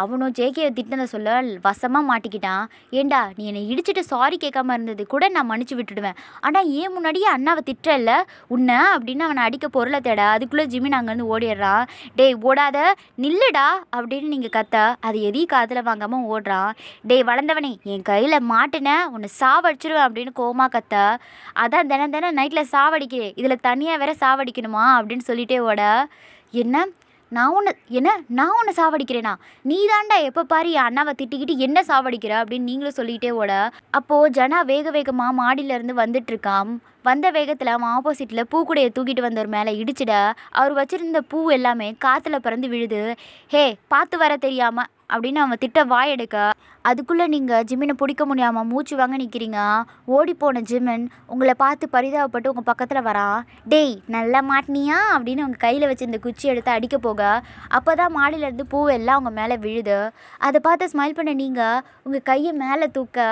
அவனும் ஜேகேவை திட்டினதை சொல்ல வசமாக மாட்டிக்கிட்டான். ஏண்டா நீ என்னை இடிச்சிட்டு சாரி கேட்காம இருந்தது கூட நான் மன்னிச்சு விட்டுடுவேன், ஆனால் ஏன் முன்னாடியே அண்ணாவை திட்டல உன்னை அப்படின்னு அவனை அடிக்க பொருளை தேட அதுக்குள்ளே ஜிமின் அங்கேருந்து ஓடிடுறான். டேய் ஓடாத நில்லுடா அப்படின்னு நீங்கள் கத்த அது எதையும் காதில் வாங்காமல் ஓடுறான். டேய் வளர்ந்தவனே என் கையில் மாட்டின உன்னை சாவடிச்சிருவேன் அப்படின்னு கோமா கத்த, அதான் தினம் நைட்டில் சாவடிக்கிறேன், இதில் தனியாக வேற சாவடிக்கணுமா அப்படின்னு சொல்லிட்டே ஓட, நான் உன்னை சாவடிக்கிறேனா, நீ தாண்டா எப்போ பாரு என் அண்ணாவை திட்டிக்கிட்டு என்ன சாவடிக்கிற அப்படின்னு நீங்களும் சொல்லிகிட்டே ஓட, அப்போது ஜனா வேகமாக மாடியிலேருந்து வந்துட்டுருக்கான். வந்த வேகத்தில் அவன் ஆப்போசிட்டில் பூக்குடையை தூக்கிட்டு வந்தவர் மேலே இடிச்சிட அவர் வச்சுருந்த பூ எல்லாமே காற்றுல பறந்து விழுது. ஹே பார்த்து வர தெரியாமல் அப்படின்னு அவன் திட்ட வாய் எடுக்க, அதுக்குள்ளே நீங்கள் ஜிமினை பிடிக்க முடியாமல் மூச்சு வாங்க நிற்கிறீங்க. ஓடிப்போன ஜிமின் உங்களை பார்த்து பரிதாபப்பட்டு உங்கள் பக்கத்தில் வரான். டேய் நல்லா மாட்டினியா அப்படின்னு உங்கள் கையில் வச்சு இந்த குச்சி எடுத்து அடிக்க போக அப்போ தான் மாடியிலேருந்து பூவெல்லாம் அவங்க மேலே விழுது. அதை பார்த்து ஸ்மைல் பண்ண நீங்கள் உங்கள் கையை மேலே தூக்க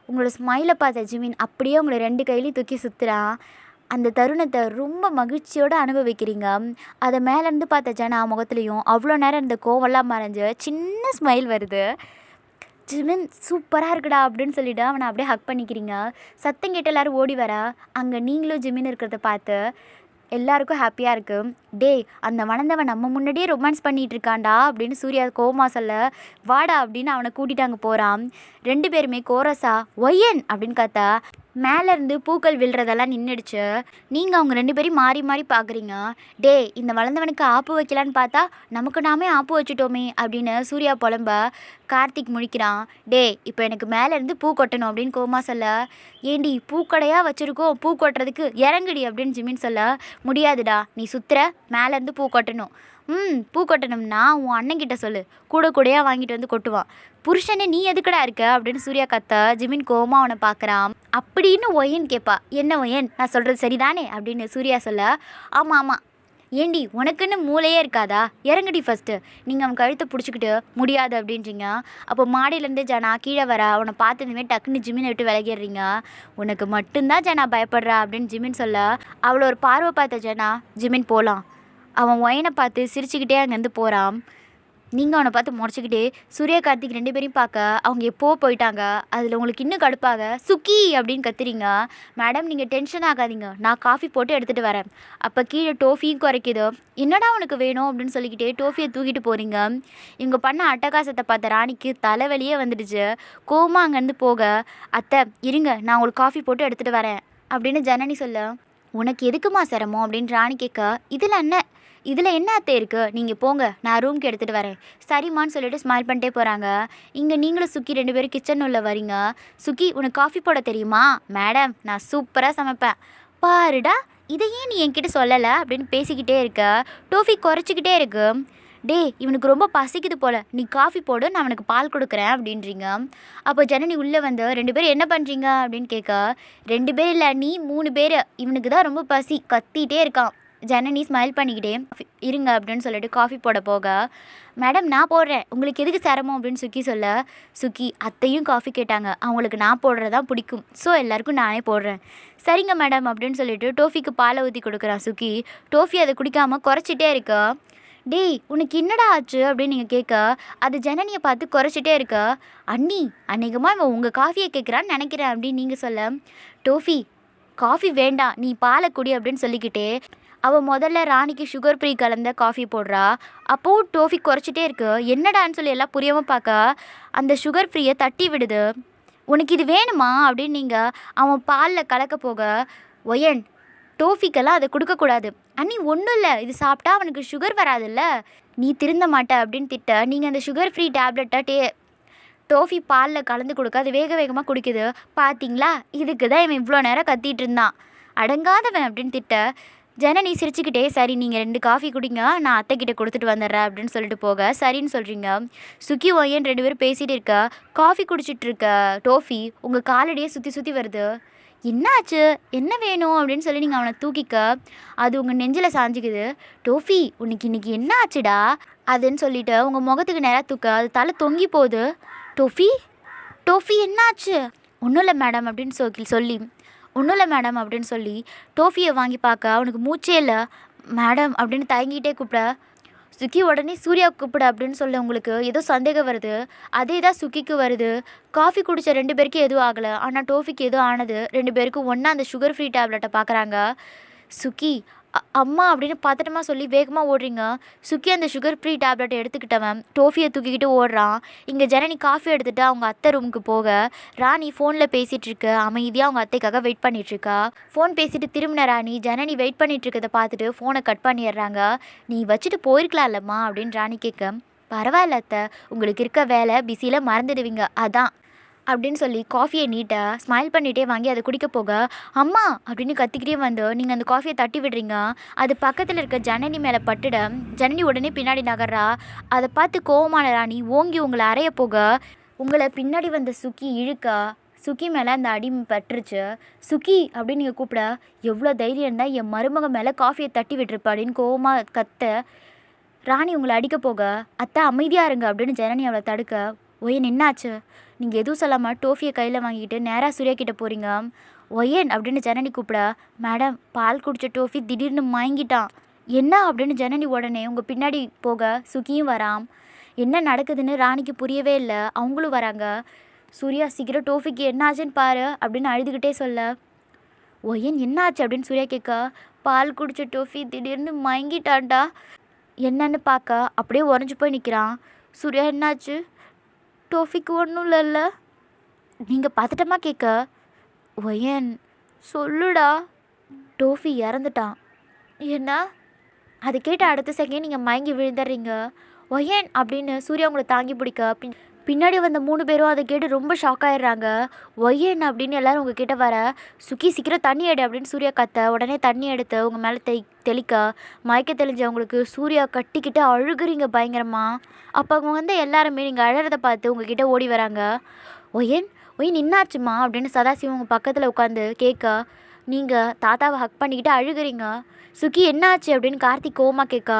உங்களோட ஸ்மைலை பார்த்த ஜிமின் அப்படியே உங்களை 2 கையிலையும் தூக்கி சுற்றுறான். அந்த தருணத்தை ரொம்ப மகிழ்ச்சியோடு அனுபவிக்கிறீங்க. அதை மேலேருந்து பார்த்த ஜனா முகத்துலேயும் அவ்வளோ நேரம் இந்த கோவெல்லாம் மறைஞ்சு சின்ன ஸ்மைல் வருது. ஜிமின் சூப்பராக இருக்குடா அப்படின்னு சொல்லிவிட்டு அவனை அப்படியே ஹக் பண்ணிக்கிறீங்க. சத்தம் கேட்டு எல்லோரும் ஓடி வர அங்கே நீங்களும் ஜிமின் இருக்கிறத பார்த்து எல்லாருக்கும் ஹாப்பியாக இருக்குது. டேய் அந்த வளர்ந்தவன் நம்ம முன்னாடியே ரொமான்ஸ் பண்ணிகிட்டு இருக்கான்டா அப்படின்னு சூர்யா கோமா சொல்ல, வாடா அப்படின்னு அவனை கூட்டிகிட்டு அங்கே போகிறான். 2 பேருமே கோரஸா ஒய்யன் அப்படின்னு பார்த்தா மேலேருந்து பூக்கள் விழுறதெல்லாம் நின்றுடுச்சு. நீங்கள் அவங்க 2 பேரையும் மாறி மாறி பார்க்குறீங்க. டே இந்த வளர்ந்தவனுக்கு ஆப்பு வைக்கலான்னு பார்த்தா நமக்கு நாமே ஆப்பு வச்சுட்டோமே அப்படின்னு சூர்யா புலம்ப கார்த்திக் முழிக்கிறான். டே இப்போ எனக்கு மேலேருந்து பூ கொட்டணும் அப்படின்னு கோமா சொல்ல, ஏண்டி பூக்கடையாக வச்சுருக்கோம் பூ கொட்டுறதுக்கு இறங்குடி அப்படின்னு ஜிமின் சொல்ல, முடியாதுடா நீ சுற்றுற மேலேருந்து பூ கொட்டணும். பூ கொட்டணும்னா உன் அண்ணன்கிட்ட சொல்லு, கூடையாக வாங்கிட்டு வந்து கொட்டுவான். புருஷனே நீ எதுக்கடா இருக்க அப்படின்னு சூர்யா கத்த ஜிமின் கோமா அவனை பார்க்குறான். அப்படின்னு ஒயன் கேட்பா, என்ன ஒயன் நான் சொல்கிறது சரிதானே அப்படின்னு சூர்யா சொல்ல, ஆமாம் ஏண்டி உனக்குன்னு மூளையே இருக்காதா, இறங்குடி ஃபஸ்ட்டு. நீங்கள் அவன் கழுத்தை பிடிச்சிக்கிட்டு முடியாது அப்படின்றீங்க. அப்போ மாடியிலேருந்து ஜனா கீழே வர அவனை பார்த்ததுமே டக்குன்னு ஜிமினை விட்டு விலகிடுறீங்க. உனக்கு மட்டும்தான் ஜனா பயப்படுறா அப்படின்னு ஜிமின் சொல்ல, அவளை ஒரு பார்வை பார்த்த ஜனா, ஜிமின் போகலாம். அவன் ஒயனை பார்த்து சிரிச்சுக்கிட்டே அங்கேருந்து போகிறான். நீங்கள் அவனை பார்த்து முறைச்சிக்கிட்டே சூர்யா கார்த்திக் 2 பேரையும் பார்க்க அவங்க எப்போ போயிட்டாங்க. அதில் உங்களுக்கு இன்னும் கடுப்பாக சுக்கி அப்படின்னு கத்துறீங்க. மேடம் நீங்கள் டென்ஷன் ஆகாதீங்க, நான் காஃபி போட்டு எடுத்துகிட்டு வரேன். அப்போ கீழே டோஃபியும் குறைக்குது. என்னடா உனக்கு வேணும் அப்படின்னு சொல்லிக்கிட்டே டோஃபியை தூக்கிட்டு போகிறீங்க. இவங்க பண்ண அட்டகாசத்தை பார்த்த ராணிக்கு தலைவலியே வந்துடுச்சு. கோமா அங்கேருந்து போக, அத்தை இருங்க நான் உங்களுக்கு காஃபி போட்டு எடுத்துகிட்டு வரேன் அப்படின்னு ஜனனி சொல்ல, உனக்கு எதுக்குமா சிரமம் அப்படின்னு ராணி கேட்க, இதில் என்ன இதில் என்ன அத்தை இருக்குது, நீங்கள் போங்க, நான் ரூம்க்கு எடுத்துகிட்டு வரேன். சரிம்மான்னு சொல்லிட்டு ஸ்மைல் பண்ணிட்டே போகிறாங்க. இங்கே நீங்களும் சுக்கி 2 பேரும் கிச்சன் உள்ள வரீங்க. சுக்கி, உனக்கு காஃபி போட தெரியுமா? மேடம், நான் சூப்பராக சமைப்பேன். பாருடா, இதையே நீ என்கிட்ட சொல்லலை அப்படின்னு பேசிக்கிட்டே இருக்க. டோஃபி குறைச்சிக்கிட்டே இருக்கு. டேய், இவனுக்கு ரொம்ப பசிக்குது போல், நீ காஃபி போடு, நான் அவனுக்கு பால் கொடுக்குறேன் அப்படின்றீங்க. அப்போ ஜனனி உள்ளே வந்து 2 பேர் என்ன பண்ணுறீங்க அப்படின்னு கேட்க, 2 பேர் இல்லை, நீ 3 பேர், இவனுக்கு தான் ரொம்ப பசி, கத்திகிட்டே இருக்கான். ஜனனி ஸ்மைல் பண்ணிக்கிட்டே இருங்க அப்படின்னு சொல்லிட்டு காஃபி போட போக, மேடம் நான் போடுறேன், உங்களுக்கு எதுக்கு சிரமம் அப்படின்னு சுக்கி சொல்ல, சுக்கி அத்தையும் காஃபி கேட்டாங்க, அவங்களுக்கு நான் போடுறதான் பிடிக்கும், ஸோ எல்லாருக்கும் நானே போடுறேன். சரிங்க மேடம் அப்படின்னு சொல்லிட்டு டோஃபிக்கு பாலை ஊற்றி கொடுக்குறான் சுக்கி. டோஃபி அதை குடிக்காமல் குறைச்சிட்டே இருக்கா. டேய், உனக்கு என்னடா ஆச்சு அப்படின்னு நீங்கள் கேட்க, அது ஜனனியை பார்த்து குறைச்சிட்டே இருக்க. அண்ணி, அநேகமாக இவன் உங்கள் காஃபியை கேட்குறான்னு நினைக்கிறேன் அப்படின்னு நீங்கள் சொல்ல, டோஃபி காஃபி வேண்டாம், நீ பாலை குடி அப்படின்னு சொல்லிக்கிட்டே அவள் முதல்ல ராணிக்கு சுகர் ஃப்ரீ கலந்த காஃபி போடுறா. அப்போது டோஃபி குறைச்சிட்டே இருக்கு. என்னடான்னு சொல்லி எல்லாம் புரியாமல் பார்க்க அந்த சுகர் ஃப்ரீயை தட்டி விடுது. உனக்கு இது வேணுமா அப்படின்னு நீங்கள் அவன் பாலில் கலக்க போக, ஒயன் டோஃபிக்கெல்லாம் அதை கொடுக்கக்கூடாது. அண்ணி ஒன்றும் இல்லை, இது சாப்பிட்டா அவனுக்கு சுகர் வராதுல்ல, நீ திருந்த மாட்ட அப்படின்னு திட்ட, நீங்கள் அந்த சுகர் ஃப்ரீ டேப்லெட்டை டோஃபி பாலில் கலந்து கொடுக்க அது வேக வேகமாக குடிக்குது. பார்த்தீங்களா, இதுக்கு தான் இவன் இவ்வளோ நேரம் கத்திட்டு இருந்தான், அடங்காதவன் அப்படின்னு திட்ட, ஜனனி சிரிச்சுக்கிட்டே, சரி நீங்கள் 2 காஃபி குடிங்க, நான் அத்தைக்கிட்ட கொடுத்துட்டு வந்துடுறேன் அப்படின்னு சொல்லிட்டு போக, சரின்னு சொல்கிறீங்க. சுக்கி ஒய்யன் 2 பேரும் பேசிகிட்டு இருக்க. காஃபி குடிச்சிட்டு இருக்க டோஃபி உங்கள் காலடியே சுற்றி சுற்றி வருது. என்னாச்சு, என்ன வேணும் அப்படின்னு சொல்லி நீங்கள் அவனை தூக்கிக்க, அது உங்கள் நெஞ்சில் சாஞ்சிக்குது. டோஃபி, உனக்கு இன்றைக்கி என்ன ஆச்சுடா அதுன்னு சொல்லிவிட்டு உங்கள் முகத்துக்கு நேராக தூக்க, அது தலை தொங்கி போகுது. டோஃபி, டோஃபி என்னாச்சு? ஒன்றும் இல்லை மேடம் அப்படின்னு சொல்லி ஒன்றும் இல்லை மேடம் அப்படின்னு சொல்லி டோஃபியை வாங்கி பார்க்க அவனுக்கு மூச்சே இல்லை. மேடம் அப்படின்னு தயங்கிட்டே கூப்பிட, சுக்கி உடனே சூர்யா கூப்பிட அப்படின்னு சொல்ல உங்களுக்கு ஏதோ சந்தேகம் வருது. அதே தான் சுக்கிக்கு வருது. காஃபி குடித்த 2 பேருக்கும் எதுவும் ஆகலை, ஆனால் டோஃபிக்கு எதுவும் ஆனது. 2 பேருக்கும் ஒன்றா அந்த சுகர் ஃப்ரீ டேப்லெட்டை பார்க்குறாங்க. சுக்கி அம்மா அப்படின்னு பதட்டமாக சொல்லி வேகமாக ஓடுறீங்க. சுக்கி அந்த சுகர் ஃப்ரீ டேப்லெட்டை எடுத்துக்கிட்டவன் டோஃபியை தூக்கிக்கிட்டு ஓடுறான். இங்கே ஜனனி காஃபி எடுத்துகிட்டு அவங்க அத்தை ரூமுக்கு போக, ராணி ஃபோனில் பேசிகிட்ருக்கு. அமைதியாக அவங்க அத்தைக்காக வெயிட் பண்ணிகிட்ருக்கா. ஃபோன் பேசிட்டு திரும்பின ராணி ஜனனி வெயிட் பண்ணிகிட்ருக்கதை பார்த்துட்டு ஃபோனை கட் பண்ணிடுறாங்க. நீ வச்சுட்டு போயிருக்கலாம்லம்மா அப்படின்னு ராணி கேட்க, பரவாயில்ல அத்தை, உங்களுக்கு இருக்க வேலை பிஸியில் மறந்துடுவீங்க அதான் அப்படின்னு சொல்லி காஃபியை நீட்டாக ஸ்மைல் பண்ணிகிட்டே வாங்கி அதை குடிக்க போக, அம்மா அப்படின்னு கத்திக்கிட்டே வந்து நீங்கள் அந்த காஃபியை தட்டி விடுறீங்க. அது பக்கத்தில் இருக்க ஜனனி மேலே பட்டுட ஜனனி உடனே பின்னாடி நகர்றா. அதை பார்த்து கோவமான ராணி ஓங்கி உங்களை அறைய போக, உங்களை பின்னாடி வந்த சுக்கி இழுக்க சுக்கி மேலே அந்த அடி பட்டுருச்சு. சுக்கி அப்படின்னு நீங்கள் கூப்பிட, எவ்வளோ தைரியம் இருந்தால் என் மருமக மேலே காஃபியை தட்டி விட்டுருப்பா அப்படின்னு கோவமாக கத்த ராணி உங்களை அடிக்க போக, அத்தை அமைதியாக இருங்க அப்படின்னு ஜனனி அவளை தடுக்க, ஒயன் என்னாச்சு? நீங்கள் எதுவும் சொல்லாமல் டோஃபியை கையில் வாங்கிக்கிட்டு நேராக சூர்யா கிட்டே போகிறீங்க. ஒயன் அப்படின்னு ஜனனி கூப்பிட, மேடம் பால் குடித்த டோஃபி திடீர்னு மயங்கிட்டான். என்ன அப்படின்னு ஜனனி உடனே உங்கள் பின்னாடி போக சுக்கியும் வரான். என்ன நடக்குதுன்னு ராணிக்கு புரியவே இல்லை. அவங்களும் வராங்க. சூர்யா சீக்கிரம் டோஃபிக்கு என்ன ஆச்சுன்னு பாரு அப்படின்னு அழுதுகிட்டே சொல்ல, ஒயன் என்னாச்சு அப்படின்னு சூர்யா கேட்க, பால் குடித்த டோஃபி திடீர்னு மயங்கிட்டான்டா. என்னன்னு பார்க்க அப்படியே உறைஞ்சி போய் நிற்கிறான். சூர்யா என்னாச்சு? டோஃபிக்கு ஒன்றும் இல்லைல்ல? நீங்கள் பதட்டமாக கேட்க, ஒயன் சொல்லுடா. டோஃபி இறந்துட்டான். என்ன? அதை கேட்ட அடுத்த செகண்ட் நீங்கள் மயங்கி விழுந்துடுறீங்க. ஒயன் அப்படின்னு சூர்யா உங்களை தாங்கி பிடிக்க பின்னாடி வந்த 3 பேரும் அதை கேட்டு ரொம்ப ஷாக் ஆகிடுறாங்க. ஒயன் அப்படின்னு எல்லோரும் உங்கள் கிட்டே வர, சுக்கி சீக்கிரம் தண்ணி எடு அப்படின்னு சூர்யா கத்த, உடனே தண்ணி எடுத்து உங்கள் மேலே தெளிக்க மயக்க தெளிஞ்சவங்களுக்கு சூர்யா கட்டிக்கிட்டு அழுகுறீங்க பயங்கரமாக. அப்போ அவங்க வந்து எல்லாருமே நீங்கள் அழறதை பார்த்து உங்ககிட்ட ஓடி வராங்க. ஒயன் ஒயன் என்னாச்சுமா அப்படின்னு சதாசிவம் உங்கள் பக்கத்தில் உட்காந்து கேட்க, நீங்கள் தாத்தாவை ஹக் பண்ணிக்கிட்டு அழுகுறீங்க. சுக்கி என்னாச்சு அப்படின்னு கார்த்திக் கோவமாக கேட்க,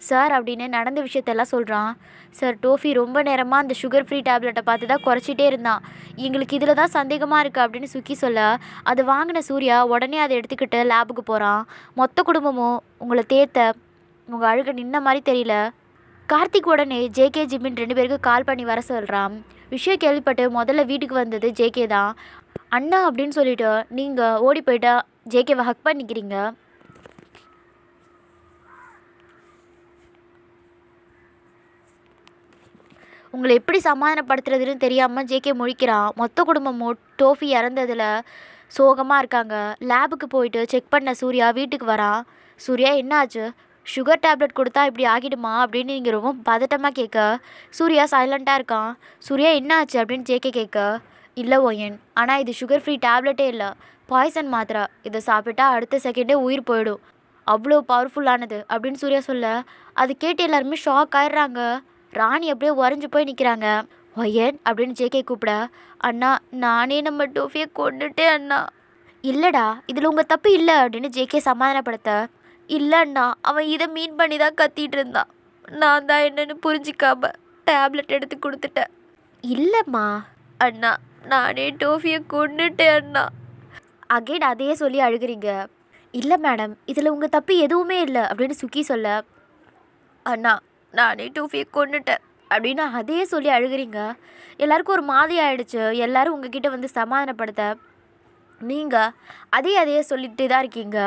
சார் அப்படின்னு நடந்த விஷயத்தெல்லாம் சொல்கிறான். சார், டோஃபி ரொம்ப நேரமாக அந்த சுகர் ஃப்ரீ டேப்லெட்டை பார்த்து தான் குறைச்சிட்டே இருந்தான், எங்களுக்கு இதில் தான் சந்தேகமாக இருக்குது அப்படின்னு சுக்கி சொல்ல, அது வாங்கின சூர்யா உடனே அதை எடுத்துக்கிட்டு லேபுக்கு போகிறான். மொத்த குடும்பமும் உங்களை தேத்த உங்கள் அழுக நின்ன மாதிரி தெரியல. கார்த்திக் உடனே ஜேகே ஜிமின் 2 பேருக்கு கால் பண்ணி வர சொல்கிறான். விஷயம் கேள்விப்பட்டு முதல்ல வீட்டுக்கு வந்தது ஜேகே தான். அண்ணா அப்படின்னு சொல்லிவிட்டு நீங்கள் ஓடி போய்ட்டா ஜேகேவை ஹக் பண்ணிக்கிறீங்க. உங்களை எப்படி சமாதானப்படுத்துறதுன்னு தெரியாமல் ஜேகே முழிக்கிறான். மொத்த குடும்பமும் டோஃபி இறந்ததில் சோகமாக இருக்காங்க. லேபுக்கு போயிட்டு செக் பண்ண சூர்யா வீட்டுக்கு வரான். சூர்யா என்னாச்சு? சுகர் டேப்லெட் கொடுத்தா இப்படி ஆகிடுமா அப்படின்னு நீங்கள் ரொம்ப பதட்டமாக கேட்க சூர்யா சைலண்ட்டாக இருக்கான். சூர்யா என்ன ஆச்சு அப்படின்னு ஜேகே கேட்க, இல்லை ஓயன், ஆனால் இது சுகர் ஃப்ரீ டேப்லெட்டே இல்லை, பாய்சன் மாத்திரை. இதை சாப்பிட்டா அடுத்த செகண்டே உயிர் போயிடும், அவ்வளோ பவர்ஃபுல்லானது அப்படின்னு சூர்யா சொல்ல அது கேட்டு எல்லாருமே ஷாக் ஆயிடுறாங்க. ராணி அப்படியே உறைஞ்சி போய் நிற்கிறாங்க. ஒயன் அப்படின்னு ஜேகே கூப்பிட, அண்ணா நானே நம்ம டோஃபியை கொண்டுட்டேன் அண்ணா. இல்லைடா இதில் உங்கள் தப்பு இல்லை அப்படின்னு ஜேகே சமாதானப்படுத்த, இல்லை அண்ணா அவன் இதை மீன் பண்ணி தான் கத்திட்டு இருந்தான், நான் தான் என்னன்னு புரிஞ்சிக்காம டேப்லெட் எடுத்து கொடுத்துட்டேன். இல்லைம்மா அண்ணா, நானே டோஃபியை கொண்டுட்டேன் அண்ணா. அகைன் அதையே சொல்லி அழுகிறீங்க. இல்லை மேடம் இதில் உங்கள் தப்பு எதுவுமே இல்லை அப்படின்னு சுக்கி சொல்ல, அண்ணா நானே டோஃபியை கொண்டுட்டேன் அப்படின்னு அதையே சொல்லி அழுகிறீங்க. எல்லாருக்கும் ஒரு மாதிரி ஆயிடுச்சு. எல்லோரும் உங்ககிட்ட வந்து சமாதானப்படுத்த நீங்கள் அதையே சொல்லிட்டு தான் இருக்கீங்க.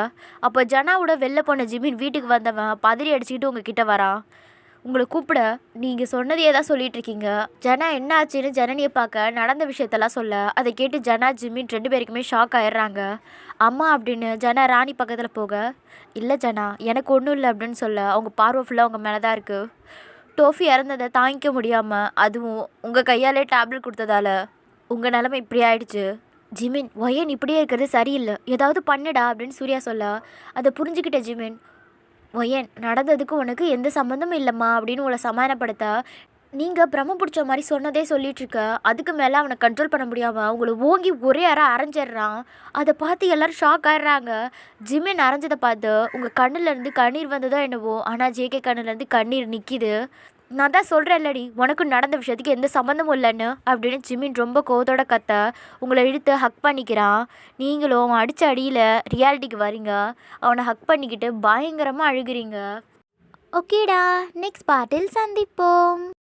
அப்போ ஜனாவோட வெளில போன ஜிமின் வீட்டுக்கு வந்தவன் பதறி அடிச்சுக்கிட்டு உங்ககிட்ட வரான். உங்களை கூப்பிட நீங்கள் சொன்னதையே தான் சொல்லிட்டு இருக்கீங்க. ஜனா என்ன ஆச்சுன்னு ஜனனியை பார்க்க நடந்த விஷயத்தெல்லாம் சொல்ல அதை கேட்டு ஜனா ஜிமின் 2 பேருக்குமே ஷாக் ஆயிடுறாங்க. அம்மா அப்படின்னு ஜனா ராணி பக்கத்தில் போக, இல்லை ஜனா எனக்கு ஒன்றும் இல்லை அப்படின்னு சொல்ல அவங்க பார்வை ஃபுல்லாக அவங்க மேலே தான் இருக்குது. டோஃபி இறந்ததை தாங்கிக்க முடியாமல் அதுவும் உங்கள் கையாலே டேப்லெட் கொடுத்ததால உங்கள் நிலைமை இப்படி ஆயிடுச்சு. ஜிமின் ஒயன் இப்படியே இருக்கிறது சரியில்லை, ஏதாவது பண்ணுடா அப்படின்னு சூர்யா சொல்ல அதை புரிஞ்சுக்கிட்ட ஜிமின், ஒயன் நடந்ததுக்கு உனக்கு எந்த சம்மந்தமும் இல்லைம்மா அப்படின்னு உங்களை சமாதானப்படுத்த, நீங்கள் பிரம்ம பிடிச்ச மாதிரி சொன்னதே சொல்லிகிட்ருக்க. அதுக்கு மேலே அவனை கண்ட்ரோல் பண்ண முடியாமல் அவங்கள ஓங்கி ஒரே அரை அரைஞ்சிட்றான். அதை பார்த்து எல்லோரும் ஷாக் ஆகிடுறாங்க. ஜிமின் அரைஞ்சதை பார்த்து உங்கள் கண்ணுலேருந்து கண்ணீர் வந்ததோ என்னவோ, ஆனால் ஜேகே கண்ணுலேருந்து கண்ணீர் நிற்கிது. நான் தான் சொல்கிறேன் இல்லடி உனக்கு நடந்த விஷயத்துக்கு எந்த சம்மந்தமும் இல்லைன்னு அப்படின்னு ஜிமின் ரொம்ப கோவத்தோட கத்த உங்களை இழுத்து ஹக் பண்ணிக்கிறான். நீங்களும் அவன் அடித்த அடியில் ரியாலிட்டிக்கு வரீங்க. அவனை ஹக் பண்ணிக்கிட்டு பயங்கரமாக அழுகிறீங்க. ஓகேடா, நெக்ஸ்ட் பார்ட்டில் சந்திப்போம்.